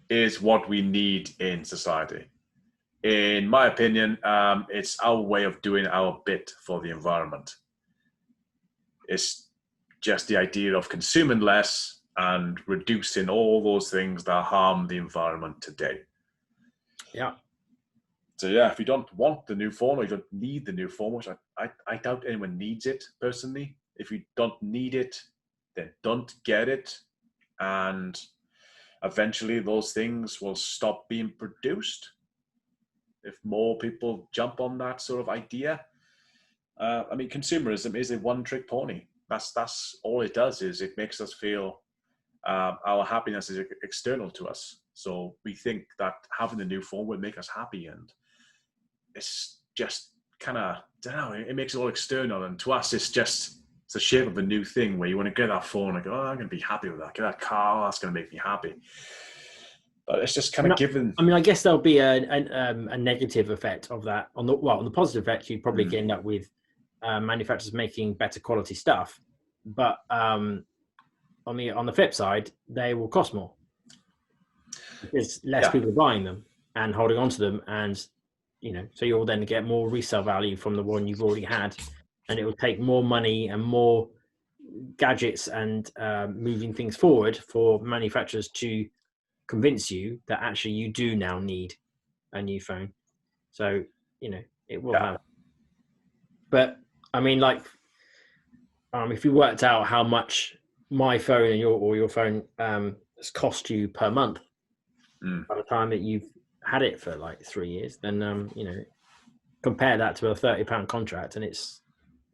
is what we need in society. In my opinion, it's our way of doing our bit for the environment. It's just the idea of consuming less and reducing all those things that harm the environment today. Yeah. So yeah, if you don't want the new phone or you don't need the new phone, which I doubt anyone needs it personally. If you don't need it, then don't get it. And eventually those things will stop being produced if more people jump on that sort of idea. I mean, consumerism is a one-trick pony. That's all it does, is it makes us feel our happiness is external to us. So we think that having the new phone will make us happy, and it's just kind of, I don't know, it makes it all external. And to us, it's the shape of a new thing where you want to get that phone and go, oh, I'm going to be happy with that. Get that car, oh, that's going to make me happy. But it's just kind of given. I mean, I guess there'll be a negative effect of that. On the positive effect, you probably end up with manufacturers making better quality stuff. But on the flip side, they will cost more because less people are buying them and holding on to them, and so you'll then get more resale value from the one you've already had, and it will take more money and more gadgets and moving things forward for manufacturers to convince you that actually you do now need a new phone. So it will have. But I mean, like, if you worked out how much my phone and your phone has cost you per month by the time that you've had it for like 3 years, then compare that to a £30 contract, and it's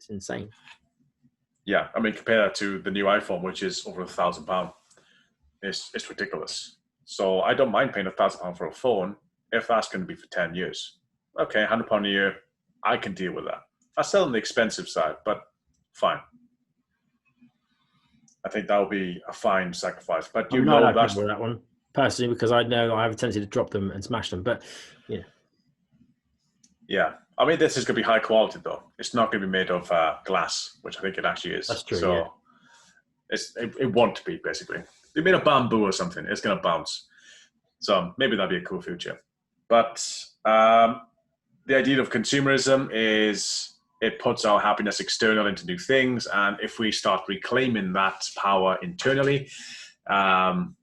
insane. Yeah, I mean, compare that to the new iPhone, which is over £1,000. It's ridiculous. So I don't mind paying £1,000 for a phone if that's going to be for 10 years. Okay, £100 a year, I can deal with that. That's still on the expensive side, but fine. I think that would be a fine sacrifice. But that's that one personally, because I know I have a tendency to drop them and smash them. But yeah, I mean, this is going to be high quality though. It's not going to be made of glass, which I think it actually is. That's true. So it won't be, basically. If you made of bamboo or something, it's going to bounce. So maybe that'd be a cool future. But the idea of consumerism is it puts our happiness external into new things. And if we start reclaiming that power internally,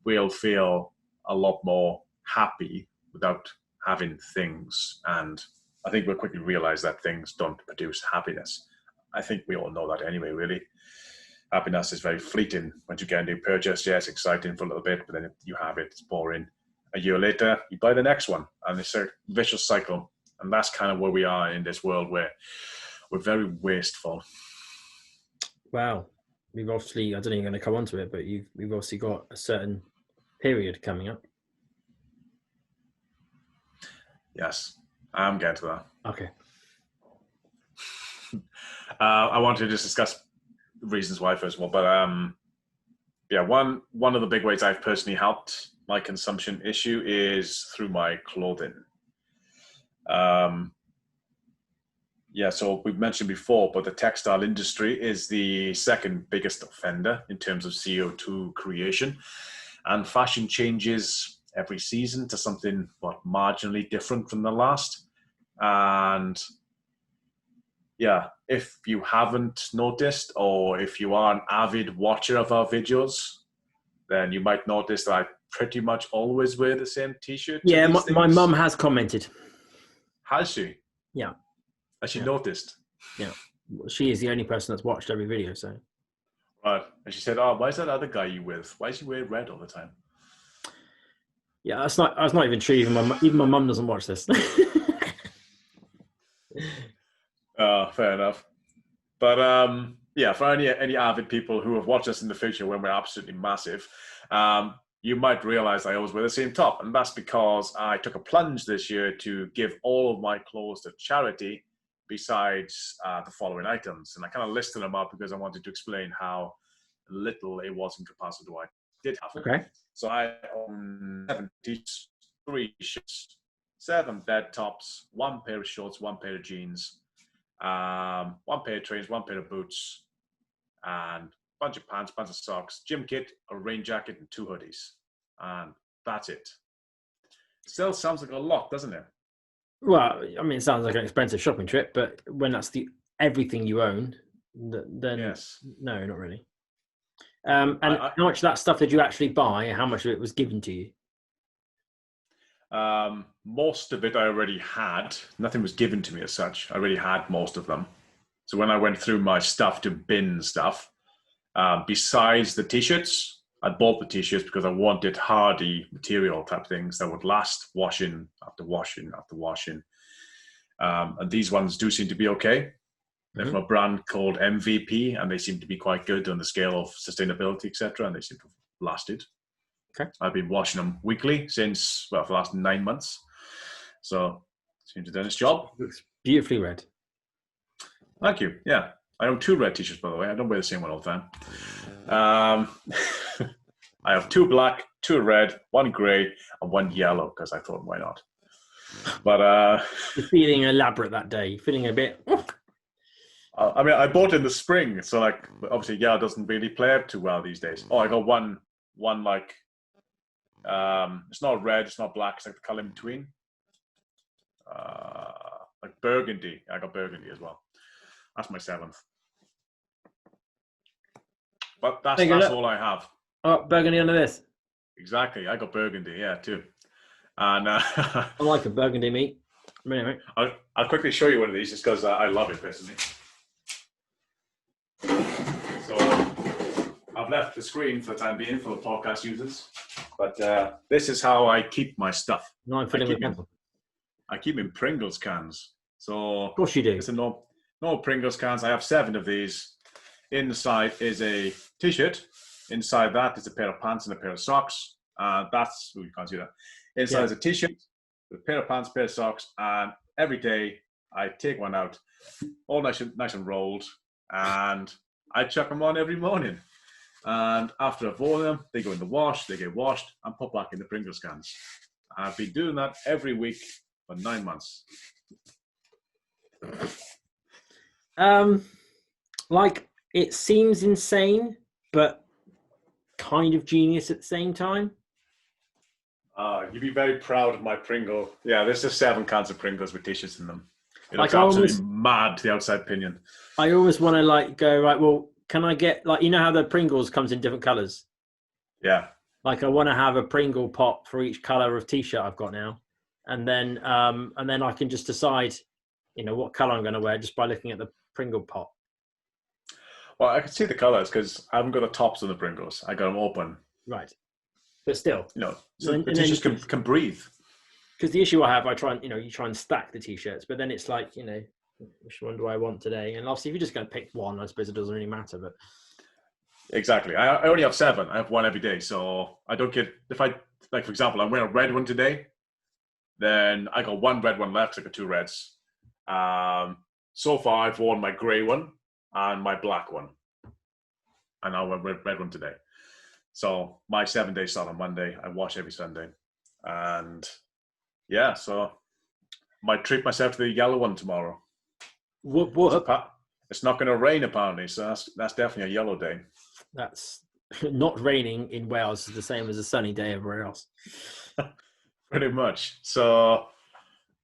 we'll feel a lot more happy without having things. And I think we'll quickly realize that things don't produce happiness. I think we all know that anyway, really. Happiness is very fleeting. Once you get a new purchase, yeah, it's exciting for a little bit, but then you have it, it's boring. A year later, you buy the next one, and it's a vicious cycle. And that's kind of where we are in this world, where we're very wasteful. Wow. We've obviously, I don't know if you're going to come onto it, but we've obviously got a certain period coming up. Yes, I'm getting to that. Okay. I want to just discuss reasons why first of all, but one of the big ways I've personally helped my consumption issue is through my clothing. So we've mentioned before, but the textile industry is the second biggest offender in terms of CO2 creation, and fashion changes every season to something marginally different from the last. And yeah, if you haven't noticed, or if you are an avid watcher of our videos, then you might notice that I pretty much always wear the same T-shirt. Yeah, my mum has commented. Has she? Yeah. Has she noticed? Yeah. She is the only person that's watched every video, so. Right. And she said, "Oh, why is that other guy you with? Why is he wearing red all the time?" Yeah, that's not even true. Even my mum doesn't watch this. Fair enough. But yeah, for any avid people who have watched us in the future when we're absolutely massive, you might realize I always wear the same top, and that's because I took a plunge this year to give all of my clothes to charity, besides the following items. And I kind of listed them up because I wanted to explain how little it was in comparison to what I did have. Okay. So I own 7 t-shirts, 3 shirts, 7 dead tops, 1 pair of shorts, 1 pair of jeans, 1 pair of trainers, 1 pair of boots, and a bunch of pants, bunch of socks, gym kit, a rain jacket, and 2 hoodies. And that's it. Still sounds like a lot, doesn't it? Well, I mean, it sounds like an expensive shopping trip, but when that's everything you own, then yes. No, not really. And how much of that stuff did you actually buy, and how much of it was given to you? Most of it I already had. Nothing was given to me as such. I already had most of them. So when I went through my stuff to bin stuff, besides the t-shirts, I bought the t-shirts because I wanted hardy material type things that would last washing after washing after washing. And these ones do seem to be okay. They're from a brand called MVP, and they seem to be quite good on the scale of sustainability, etc. And they seem to have lasted. Okay. I've been washing them weekly since, well, for the last 9 months. So seems to have done its job. Looks beautifully red. Thank you. Yeah. I own 2 red t-shirts, by the way. I don't wear the same one all the time. I have 2 black, 2 red, 1 grey, and 1 yellow, because I thought, why not? But you're feeling elaborate that day. You're feeling a bit. I mean, I bought it in the spring, so like obviously yellow doesn't really play out too well these days. Oh, I got one like it's not red, it's not black, it's like the color in between. Like burgundy. I got burgundy as well. That's my 7th. But that's all I have. Oh, burgundy under this. Exactly. I got burgundy, yeah, too. And I like a burgundy meat. Anyway. I'll quickly show you one of these just because I love it personally. So I've left the screen for the time being for the podcast users. But this is how I keep my stuff. No, I'm filling with pencil. I keep them in Pringles cans. So of course you do. It's a no Pringles cans. I have 7 of these. Inside is a t-shirt. Inside that is a pair of pants and a pair of socks. That's, you can't see that. Inside is a t-shirt, a pair of pants, pair of socks, and every day I take one out, all nice and rolled, and I chuck them on every morning. And after I've worn them, they go in the wash, they get washed, and put back in the Pringles cans. I've been doing that every week for 9 months. Like, it seems insane, but kind of genius at the same time. You'd be very proud of my Pringle. Yeah, there's just 7 cans of Pringles with t-shirts in them. It looks absolutely mad to the outside opinion. I always want to like go, right, well, can I get, like, you know how the Pringles comes in different colors? Yeah. Like, I want to have a Pringle pop for each color of t-shirt I've got now. And then I can just decide, you know, what color I'm going to wear just by looking at the Pringle pop. Well, I can see the colors because I haven't got the tops on the Pringles. I got them open. Right. But still, you know, so the t-shirts can breathe. Because the issue I have, you try and stack the t-shirts, but then it's like, you know, which one do I want today? And obviously, if you're just going to pick one, I suppose it doesn't really matter. But exactly, I only have 7. I have one every day, so I don't get if I like, for example, I'm wearing a red one today. Then I got 1 red one left. I got 2 reds. So far, I've worn my grey one and my black one, and I'll wear red one today. So my 7 days start on Monday. I wash every Sunday. And yeah, so might treat myself to the yellow one tomorrow. What? It's not going to rain apparently, so that's definitely a yellow day. That's not raining in Wales is the same as a sunny day everywhere else. Pretty much. So,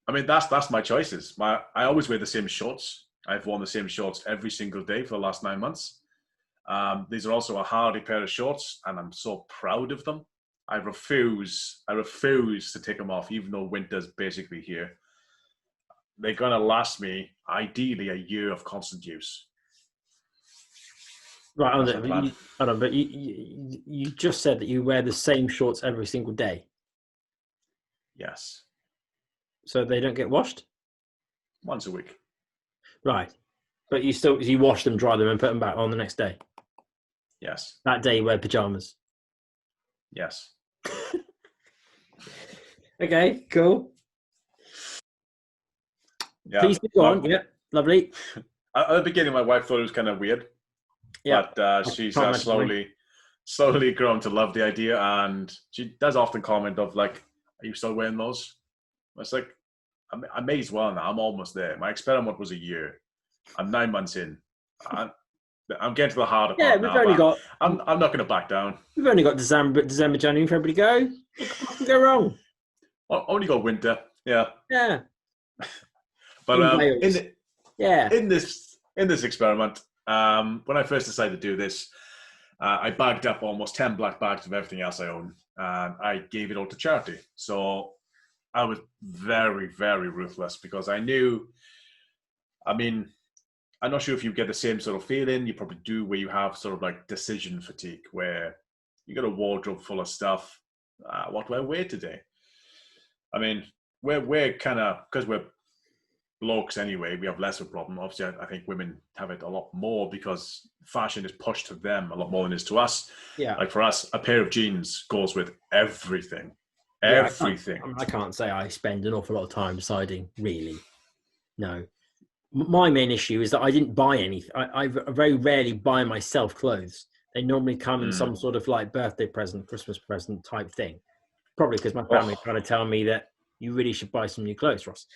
I mean, that's my choices. I always wear the same shorts. I've worn the same shorts every single day for the last 9 months. These are also a hardy pair of shorts, and I'm so proud of them. I refuse to take them off, even though winter's basically here. They're gonna last me ideally a year of constant use. Right, hold That's my plan. on, but you just said that you wear the same shorts every single day, Yes, so they don't get washed, once a week. right? But you wash them, dry them, and put them back on the next day. Yes, That day you wear pajamas. yes. Okay, cool. Yeah. Please go on. Yeah, lovely. At the beginning, my wife thought it was kind of weird, Yeah, but she's slowly grown to love the idea, and she does often comment of like, "Are you still wearing those?" It's like, I may as well now. I'm almost there. My experiment was a year. I'm 9 months in. I'm getting to the harder part now. I'm not going to back down. We've only got December, January, February to go. What can go wrong? Only got winter. Yeah. Yeah. But in in this experiment, when I first decided to do this, I bagged up almost 10 black bags of everything else I own, and I gave it all to charity. So I was very, very ruthless because I knew, I mean, I'm not sure if you get the same sort of feeling. You probably do, where you have sort of like decision fatigue, where you got a wardrobe full of stuff. What do I wear today? I mean, we're kind of, because we're blokes anyway, we have less of a problem. Obviously, I think women have it a lot more because fashion is pushed to them a lot more than it is to us. Yeah. Like for us, a pair of jeans goes with everything. Yeah, Everything. I can't say I spend an awful lot of time deciding, really. No. My main issue is that I didn't buy anything. I very rarely buy myself clothes. They normally come in some sort of like birthday present, Christmas present type thing. Probably because my family are trying to tell me that you really should buy some new clothes, Ross.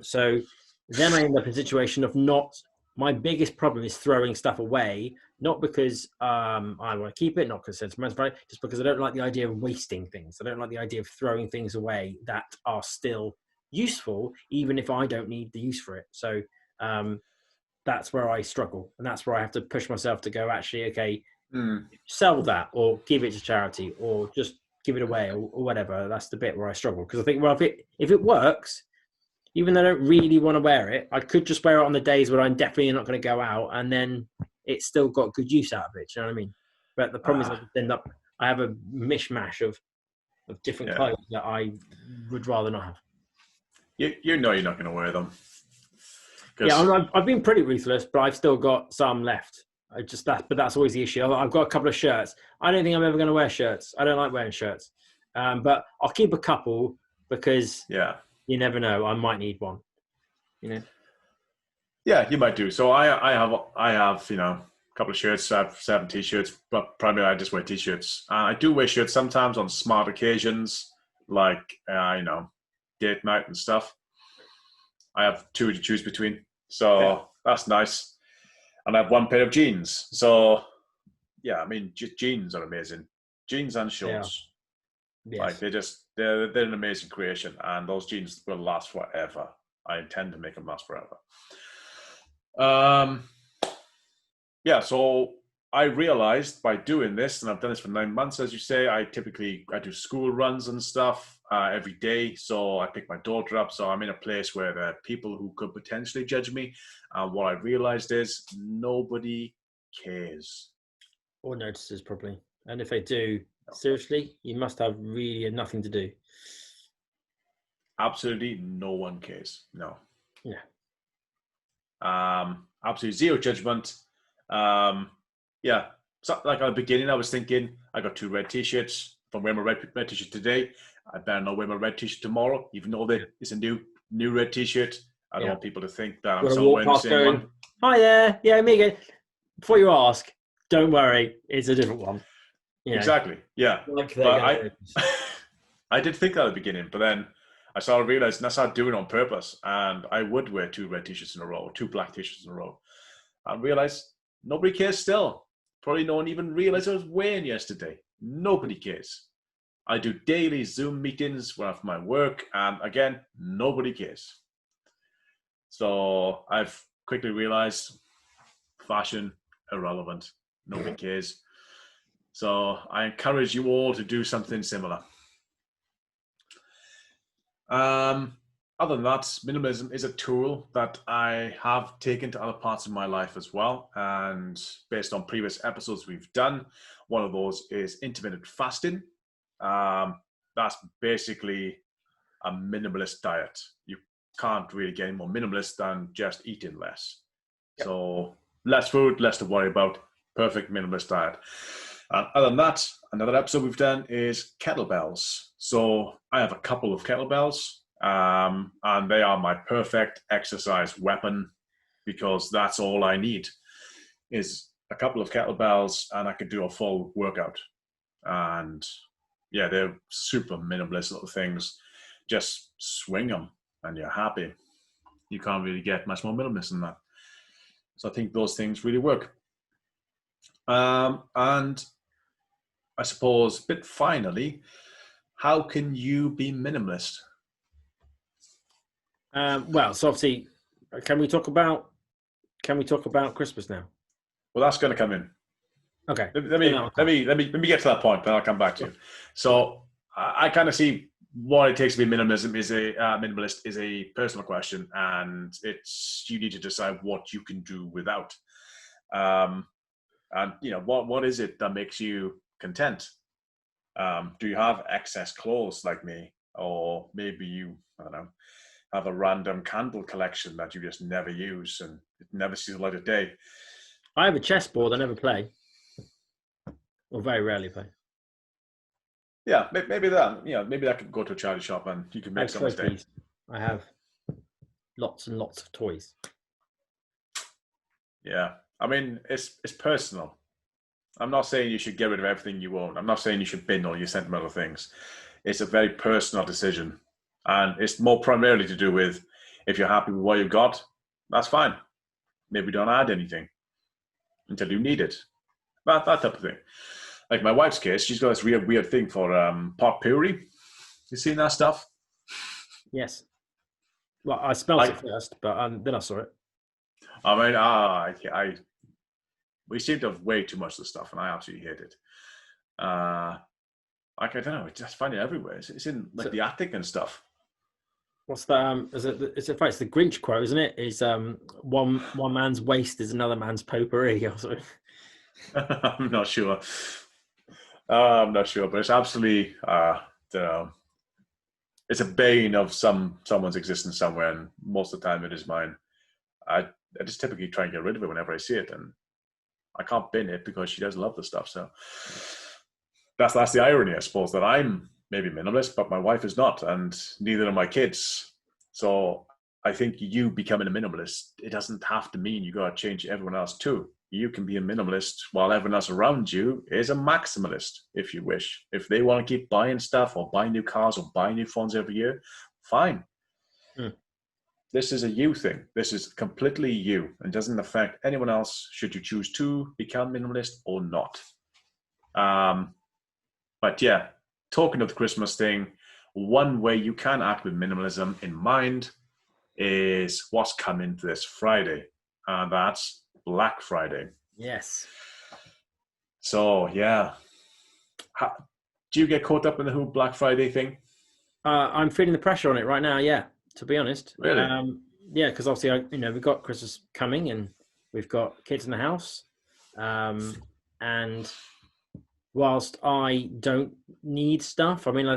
So then I end up in a situation of my biggest problem is throwing stuff away, not because I want to keep it, not because it's sentimental, just because I don't like the idea of wasting things. I don't like the idea of throwing things away that are still useful, even if I don't need the use for it. So that's where I struggle, and that's where I have to push myself to go, actually, okay, sell that or give it to charity or just give it away or whatever. That's the bit where I struggle, because I think, well, if it works, even though I don't really want to wear it, I could just wear it on the days where I'm definitely not going to go out, and then it's still got good use out of it. Do you know what I mean? But the problem is I have a mishmash of different clothes that I would rather not have. You know you're not going to wear them. Yeah, I've been pretty ruthless, but I've still got some left. But that's always the issue. I've got a couple of shirts. I don't think I'm ever going to wear shirts. I don't like wearing shirts, but I'll keep a couple because you never know. I might need one. You know. Yeah, you might do. So I have a couple of shirts. I have 7 t-shirts, but primarily I just wear t-shirts. I do wear shirts sometimes on smart occasions, like date night and stuff. I have 2 to choose between, so that's nice. And I have 1 pair of jeans. So yeah, I mean, jeans are amazing. Jeans and shorts, like they're an amazing creation, and those jeans will last forever. I intend to make them last forever. So I realized by doing this, and I've done this for 9 months, as you say, I do school runs and stuff every day. So I pick my daughter up. So I'm in a place where there are people who could potentially judge me. And what I realized is nobody cares. Or notices, probably. And if they do, seriously, you must have really nothing to do. Absolutely no one cares. No. Yeah. Absolutely zero judgment. So like at the beginning, I was thinking, I got 2 red t-shirts. If I'm wearing my red t-shirt today, I better not wear my red t-shirt tomorrow, even though it's a new red t-shirt. I don't want people to think that I'm still wearing the same one. Hi there. Yeah, me again. Before you ask, don't worry, it's a different one. Exactly. Yeah. But I did think that at the beginning, but then I started realizing I started doing it on purpose, and I would wear 2 red t-shirts in a row, 2 black t-shirts in a row. I realized nobody cares still. Probably no one even realized I was wearing yesterday. Nobody cares. I do daily Zoom meetings for my work, and again, nobody cares. So I've quickly realized fashion, irrelevant. Nobody cares. So I encourage you all to do something similar. Other than that, minimalism is a tool that I have taken to other parts of my life as well. And based on previous episodes we've done, one of those is intermittent fasting. That's basically a minimalist diet. You can't really get any more minimalist than just eating less. Yep. So less food, less to worry about. Perfect minimalist diet. Other than that, another episode we've done is kettlebells. So I have a couple of kettlebells. And they are my perfect exercise weapon, because that's all I need is a couple of kettlebells and I could do a full workout. And yeah, they're super minimalist little things. Just swing them and you're happy. You can't really get much more minimalist than that. So I think those things really work. And I suppose, but finally, how can you be minimalist? Well, so obviously, can we talk about Christmas now? Well, that's going to come in. Okay. Let me get to that point, then I'll come back to you. So I kind of see what it takes to be minimalist is a personal question, and you need to decide what you can do without. And what is it that makes you content? Do you have excess clothes like me, or maybe you, I don't know, have a random candle collection that you just never use and it never sees the light of day? I have a chessboard I never play, or very rarely play. Yeah, maybe that. Maybe I could go to a charity shop and you can make some mistakes. I have lots and lots of toys. Yeah, I mean it's personal. I'm not saying you should get rid of everything you own. I'm not saying you should bin all your sentimental things. It's a very personal decision. And it's more primarily to do with, if you're happy with what you've got, that's fine. Maybe don't add anything until you need it. That type of thing. Like my wife's case, she's got this weird thing for potpourri. You seen that stuff? Yes. Well, I smelled it first, but then I saw it. I mean, we seem to have way too much of the stuff, and I absolutely hate it. I don't know. I just find it everywhere. It's in the attic and stuff. What's that? It's the Grinch quote, isn't it? Is one man's waste is another man's potpourri or something. I'm not sure. But it's absolutely it's a bane of someone's existence somewhere, and most of the time it is mine. I just typically try and get rid of it whenever I see it, and I can't bin it because she does love the stuff. So that's the irony, I suppose, that I'm maybe minimalist, but my wife is not, and neither are my kids. So I think you becoming a minimalist, it doesn't have to mean you got to change everyone else too. You can be a minimalist while everyone else around you is a maximalist, if you wish. If they want to keep buying stuff or buying new cars or buying new phones every year, fine. This is a you thing. This is completely you and doesn't affect anyone else should you choose to become minimalist or not. But yeah, talking of the Christmas thing, one way you can act with minimalism in mind is what's coming this Friday. And that's Black Friday. Yes. So yeah. Do you get caught up in the whole Black Friday thing? I'm feeling the pressure on it right now, yeah, to be honest. Really? Yeah, because obviously, we've got Christmas coming and we've got kids in the house. And whilst I don't need stuff, I mean,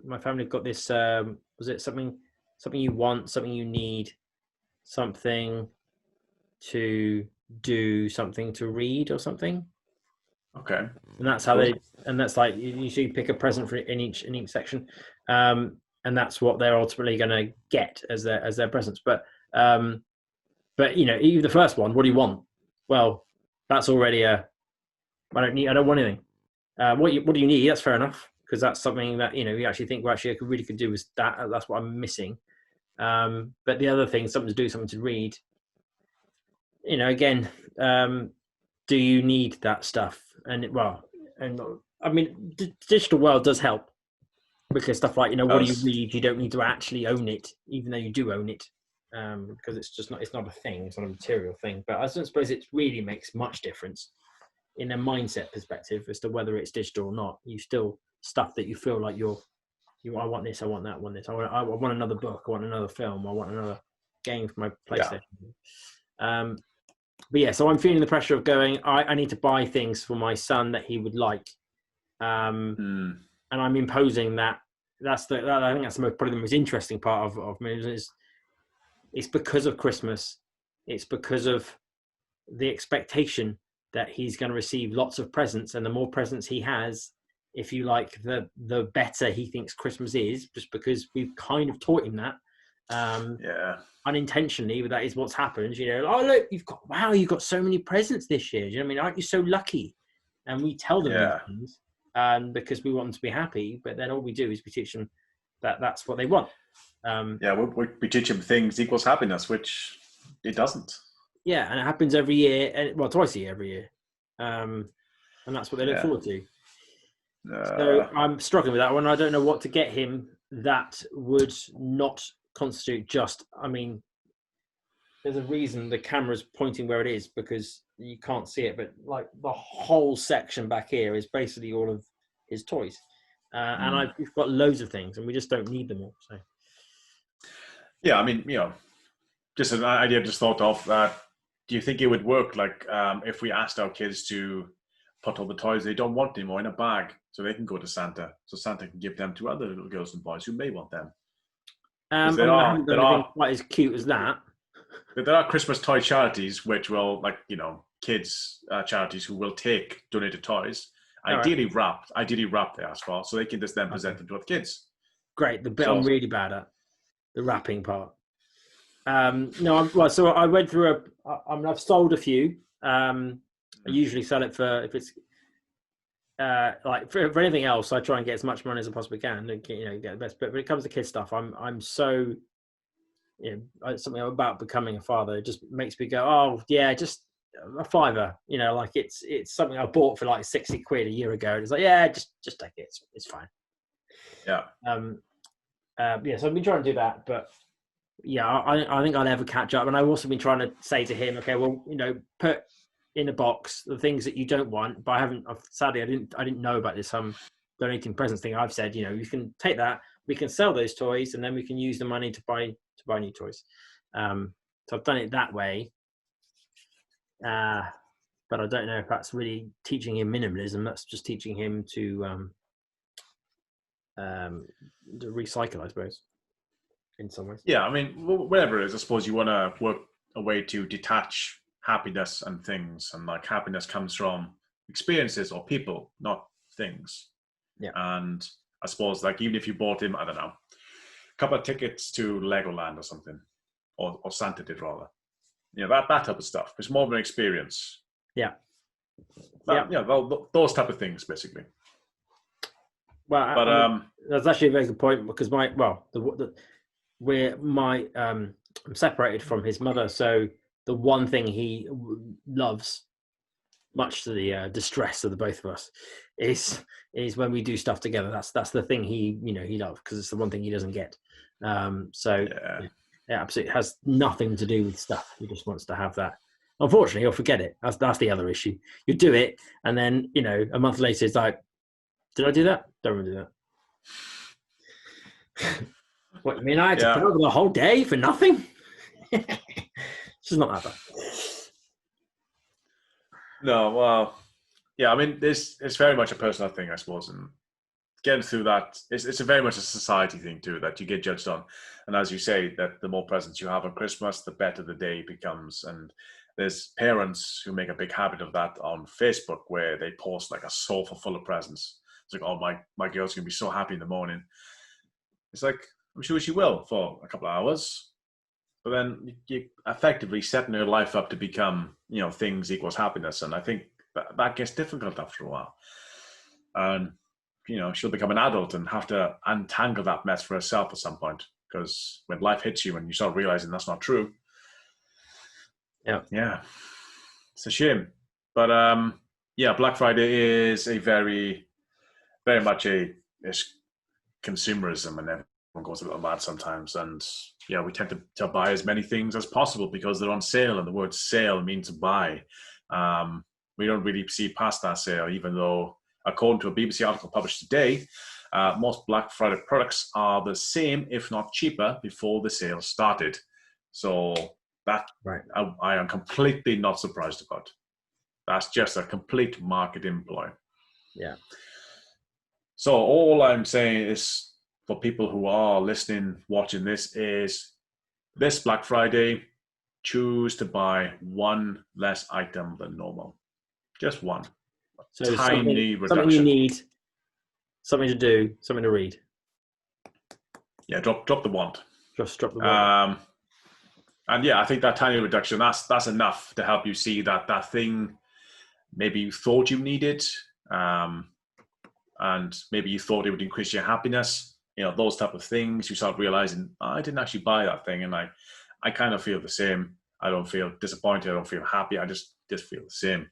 my family got this, was it something you want, something you need, something to do, something to read or something? Okay. And that's how that's like, you usually pick a present for in each section. And that's what they're ultimately going to get as their presents. But even the first one, what do you want? Well, that's already I don't want anything. What do you need? That's fair enough, because that's something that, you actually think, well, actually I really could do with that. That's what I'm missing. But the other thing, something to do, something to read, again, do you need that stuff? And I mean, the digital world does help, because stuff like, what do you read? You don't need to actually own it, even though you do own it, because it's not a thing. It's not a material thing. But I don't suppose it really makes much difference. in a mindset perspective as to whether it's digital or not. You still stuff that you feel like I want this, I want that, I want this, I want another book, I want another film, I want another game for my PlayStation. But yeah, so I'm feeling the pressure of going, I need to buy things for my son that he would like. And I'm imposing that. I think that's probably the most interesting part of me. It's because of Christmas. It's because of the expectation that he's going to receive lots of presents, and the more presents he has, if you like, the better he thinks Christmas is, just because we've kind of taught him that. Unintentionally, but that is what's happened. Oh look, you've got so many presents this year. You know what I mean? Aren't you so lucky? And we tell them these things because we want them to be happy. But then all we do is we teach them that that's what they want. We teach them things equals happiness, which it doesn't. Yeah, and it happens every year, and twice a year every year, and that's what they look forward to. So I'm struggling with that one. I don't know what to get him that would not constitute just, there's a reason the camera's pointing where it is, because you can't see it, but like the whole section back here is basically all of his toys. And we've got loads of things and we just don't need them all. So. Yeah, just an idea I just thought of that. Do you think it would work like if we asked our kids to put all the toys they don't want anymore in a bag so they can go to Santa, so Santa can give them to other little girls and boys who may want them? I haven't done anything quite as cute as that. But there are Christmas toy charities which will, kids charities who will take donated toys, ideally wrapped they ask for, so they can just then present them to other kids. Great. The bit I'm really bad at, the wrapping part. So I went through I've sold a few. I usually sell it for, if it's for anything else, I try and get as much money as I possibly can and get the best. But when it comes to kid stuff, I'm so, something about becoming a father, it just makes me go, oh yeah, just a $5. It's something I bought for like 60 quid a year ago. It's like, yeah, just take it. It's fine. Yeah. So I've been trying to do that, but yeah, I think I'll never catch up. And I've also been trying to say to him, okay, well, put in a box the things that you don't want, but sadly I didn't know about this donating presents thing. I've said, you can take that, we can sell those toys, and then we can use the money to buy new toys. So I've done it that way, but I don't know if that's really teaching him minimalism. That's just teaching him to recycle, I suppose, in some ways. Yeah, whatever it is, I suppose you want to work a way to detach happiness and things, and happiness comes from experiences or people, not things. Yeah. And I suppose even if you bought him, I don't know, a couple of tickets to Legoland or something, or Santa did rather, that type of stuff. It's more of an experience. Yeah. Those type of things basically. Well, but that's actually a very good point, because I'm separated from his mother, so the one thing he loves, much to the distress of the both of us, is when we do stuff together. That's the thing he loves, because it's the one thing he doesn't get. It absolutely has nothing to do with stuff. He just wants to have that. Unfortunately, he'll forget it. That's the other issue. You do it, and then a month later, it's like, did I do that? Don't really do that. What, you mean I had to put over the whole day for nothing? It's just not that bad. No, well, yeah, it's very much a personal thing, I suppose, and getting through that, it's very much a society thing too, that you get judged on. And as you say, that the more presents you have on Christmas, the better the day becomes. And there's parents who make a big habit of that on Facebook, where they post a sofa full of presents. It's like, oh, my girl's gonna be so happy in the morning. It's like, I'm sure she will for a couple of hours, but then you're effectively setting her life up to become, things equals happiness. And I think that gets difficult after a while. And, she'll become an adult and have to untangle that mess for herself at some point, because when life hits you and you start realizing that's not true. Yeah. It's a shame. But, Black Friday is a very, very much it's consumerism, and everyone goes a little mad sometimes. And we tend to buy as many things as possible because they're on sale, and the word sale means buy. We don't really see past that sale, even though, according to a BBC article published today, most Black Friday products are the same, if not cheaper, before the sale started. So that I am completely not surprised about. That's just a complete marketing ploy. Yeah. So all I'm saying is, for people who are listening, watching this, is this Black Friday, choose to buy one less item than normal. Just one. So Tiny reduction. Something you need, something to do, something to read. Yeah, drop the want. Just drop the want. And yeah, I think that tiny reduction, that's enough to help you see that thing maybe you thought you needed, and maybe you thought it would increase your happiness. Those type of things. You start realizing, I didn't actually buy that thing, and I kind of feel the same. I don't feel disappointed. I don't feel happy. I just feel the same.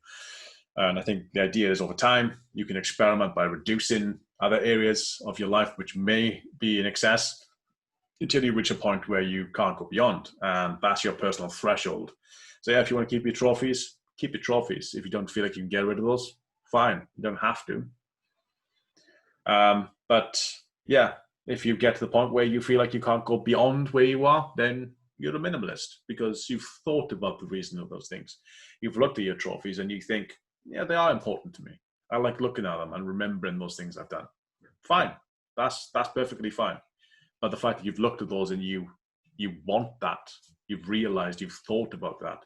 And I think the idea is, over time, you can experiment by reducing other areas of your life which may be in excess, until you reach a point where you can't go beyond. And that's your personal threshold. So yeah, if you want to keep your trophies, keep your trophies. If you don't feel like you can get rid of those, fine. You don't have to. But yeah, if you get to the point where you feel like you can't go beyond where you are, then you're a minimalist, because you've thought about the reason of those things. You've looked at your trophies and you think, yeah, they are important to me. I like looking at them and remembering those things I've done. Fine. That's perfectly fine. But the fact that you've looked at those and you want that, you've realized, you've thought about that,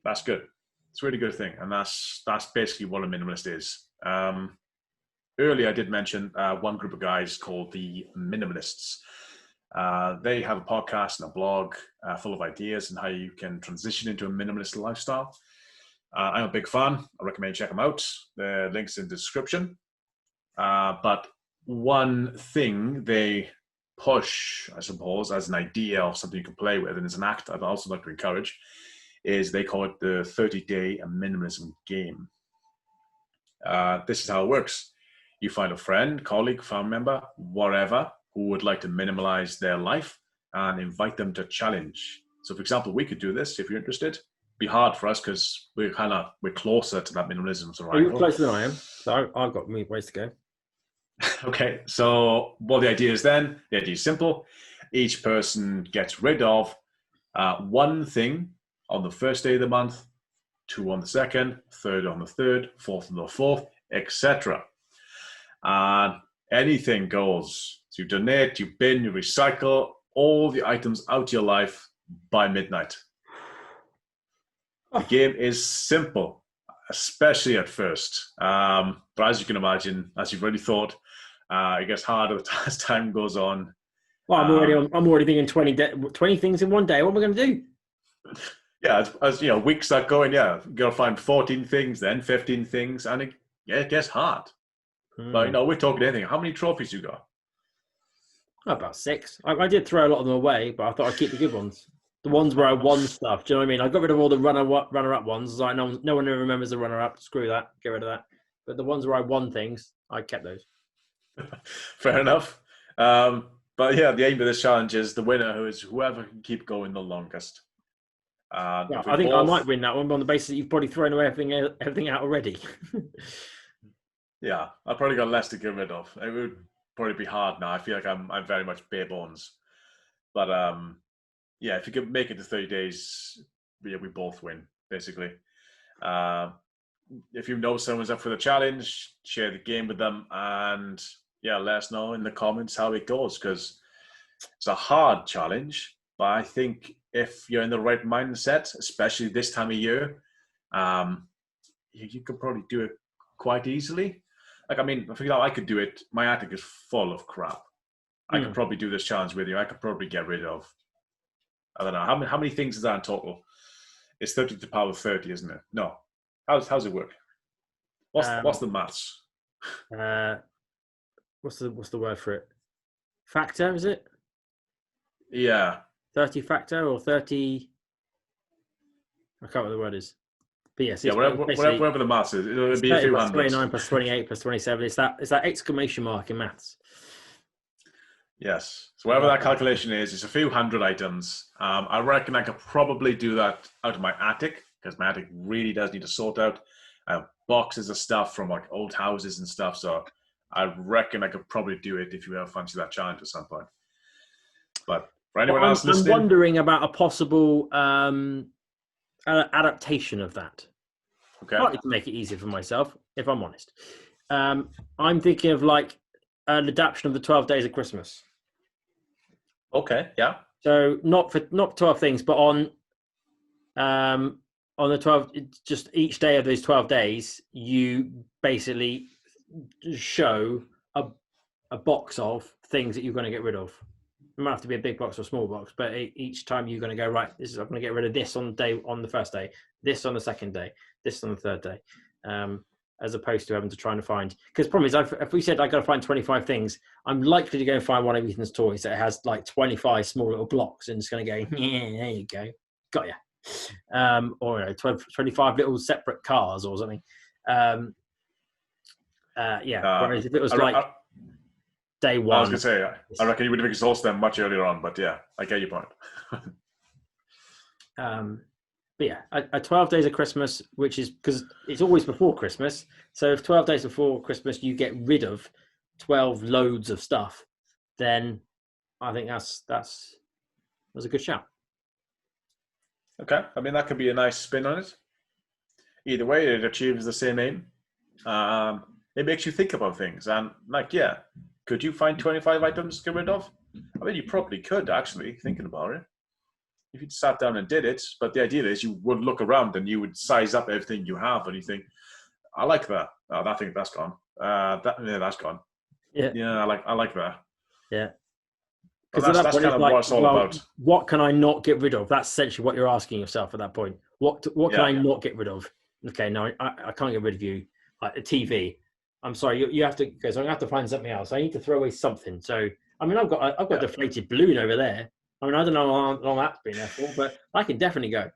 that's good. It's a really good thing. And that's basically what a minimalist is. Earlier, I did mention one group of guys called the Minimalists. They have a podcast and a blog full of ideas on how you can transition into a minimalist lifestyle. I'm a big fan. I recommend you check them out. The link's in the description. But one thing they push, I suppose, as an idea of something you can play with, and as an act I'd also like to encourage, is they call it the 30-day minimalism game. This is how it works. You find a friend, colleague, family member, whatever, who would like to minimalize their life, and invite them to challenge. So for example, we could do this if you're interested. Be hard for us because we're closer to that minimalism survival. You're closer than I am, so I've got ways to go. Okay, so what the idea is then, the idea is simple. Each person gets rid of one thing on the first day of the month, 2 on the second, 3rd on the 3rd, 4th on the 4th, etc. And anything goes. So you donate, you bin, you recycle all the items out of your life by midnight. The game is simple, especially at first. But as you can imagine, as you've already thought, it gets harder as time goes on. Well, I'm already thinking 20 things in one day. What am I going to do? Yeah, as you know, weeks start going, you got to find 14 things, then 15 things, and it gets hard. But we're talking anything. How many trophies you got? About 6. I did throw a lot of them away, but I thought I'd keep the good ones. The ones where I won stuff. Do you know what I mean? I got rid of all the runner-up ones. It's like no one ever remembers the runner-up. Screw that. Get rid of that. But the ones where I won things, I kept those. Fair enough. But yeah, the aim of this challenge is the winner, who is whoever can keep going the longest. I think I might win that one on the basis that you've probably thrown away everything out already. Yeah, I've probably got less to get rid of. It would probably be hard now. I feel like I'm very much bare bones. But yeah, if you could make it to 30 days, we both win, basically. If you know someone's up for the challenge, share the game with them, and yeah, let us know in the comments how it goes, because it's a hard challenge. But I think if you're in the right mindset, especially this time of year, you could probably do it quite easily. Like, I mean, I feel like I could do it. My attic is full of crap. I could probably do this challenge with you. I could probably get rid of, I don't know, how many things is that in total? It's 30 to the power of 30, isn't it? No. How's it work? What's the maths? What's the word for it? Factor, is it? Yeah. 30 factor or 30? I can't remember what the word is. But yes, yeah, whatever the maths is, it'll be a few hundreds. 29 plus 28 plus 27. It's that exclamation mark in maths. Yes. So whatever that calculation is, it's a few hundred items. I reckon I could probably do that out of my attic, because my attic really does need to sort out. I have boxes of stuff from like old houses and stuff. So I reckon I could probably do it if you ever fancy that challenge at some point. But for anyone else listening, I'm wondering about a possible adaptation of that. okay, Partly to make it easier for myself, if I'm honest. I'm thinking of like an adaptation of the 12 Days of Christmas. okay, yeah. So not 12 things, but on the 12, just each day of those 12 days, you basically show a box of things that you're going to get rid of. It might have to be a big box or a small box, but each time you're going to go, right, I'm going to get rid of this on the first day, this on the second day, this on the third day, as opposed to having to try and find. Because the problem is, if we said I got to find 25 things, I'm likely to go and find one of Ethan's toys that has like 25 small little blocks, and it's going to go, yeah, there you go, got ya. Or 25 little separate cars or something. Whereas if it was day one, I was going to say, I reckon you would have exhausted them much earlier on, but yeah, I get your point. But yeah, a 12 Days of Christmas, which is because it's always before Christmas. So if 12 days before Christmas you get rid of 12 loads of stuff, then I think that's a good shout. Okay, I mean that could be a nice spin on it. Either way, it achieves the same aim. It makes you think about things, and like, yeah, could you find 25 items to get rid of? I mean, you probably could, actually, thinking about it. If you sat down and did it, but the idea is you would look around and you would size up everything you have, and you think, I like that. Oh, that's gone. That's gone. Yeah, I like that. Yeah. Because that's kind of what it's all about. What can I not get rid of? That's essentially what you're asking yourself at that point. What can I not get rid of? Okay, no, I can't get rid of you. Like the TV. I'm sorry, you have to, because I'm going to have to find something else. I need to throw away something. So, I mean, I've got a deflated balloon over there. I mean, I don't know how long that's been there for, but I can definitely go.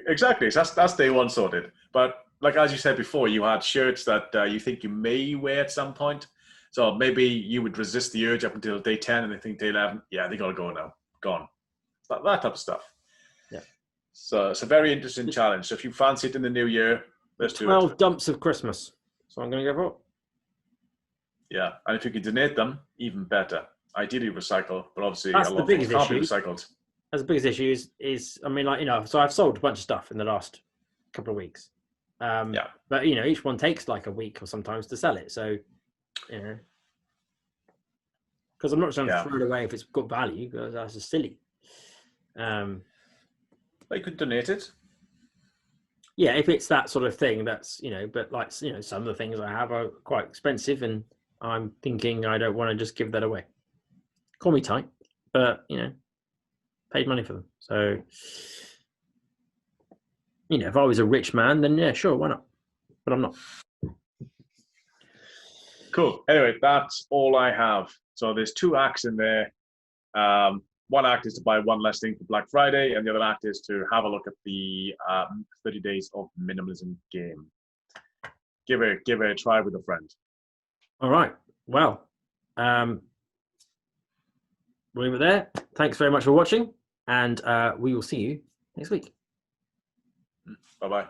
Exactly. So that's day one sorted. But like, as you said before, you had shirts that you think you may wear at some point. So maybe you would resist the urge up until day 10 and they think day 11, yeah, they got to go now. Gone. That type of stuff. Yeah. So it's a very interesting challenge. So if you fancy it in the new year, let's do it. 12 dumps of Christmas. So I'm going to go for it. Yeah. And if you can donate them, even better. Ideally recycle, but obviously that's a lot the biggest can't be issue. recycled. That's the biggest issue is, I mean, like, you know, so I've sold a bunch of stuff in the last couple of weeks. But, you know, each one takes like a week or sometimes to sell it. So, you know, because I'm not trying to throw it away if it's got value, because that's just silly. But you could donate it. Yeah, if it's that sort of thing, that's, you know, but like, you know, some of the things I have are quite expensive and I'm thinking I don't want to just give that away. Call me tight, but, you know, paid money for them. So, you know, if I was a rich man, then yeah, sure, why not? But I'm not. Cool. Anyway, that's all I have. So there's 2 acts in there. One act is to buy one less thing for Black Friday, and the other act is to have a look at the 30 Days of Minimalism game. Give it a try with a friend. All right. Well, we'll leave it there. Thanks very much for watching, and we will see you next week. Bye-bye.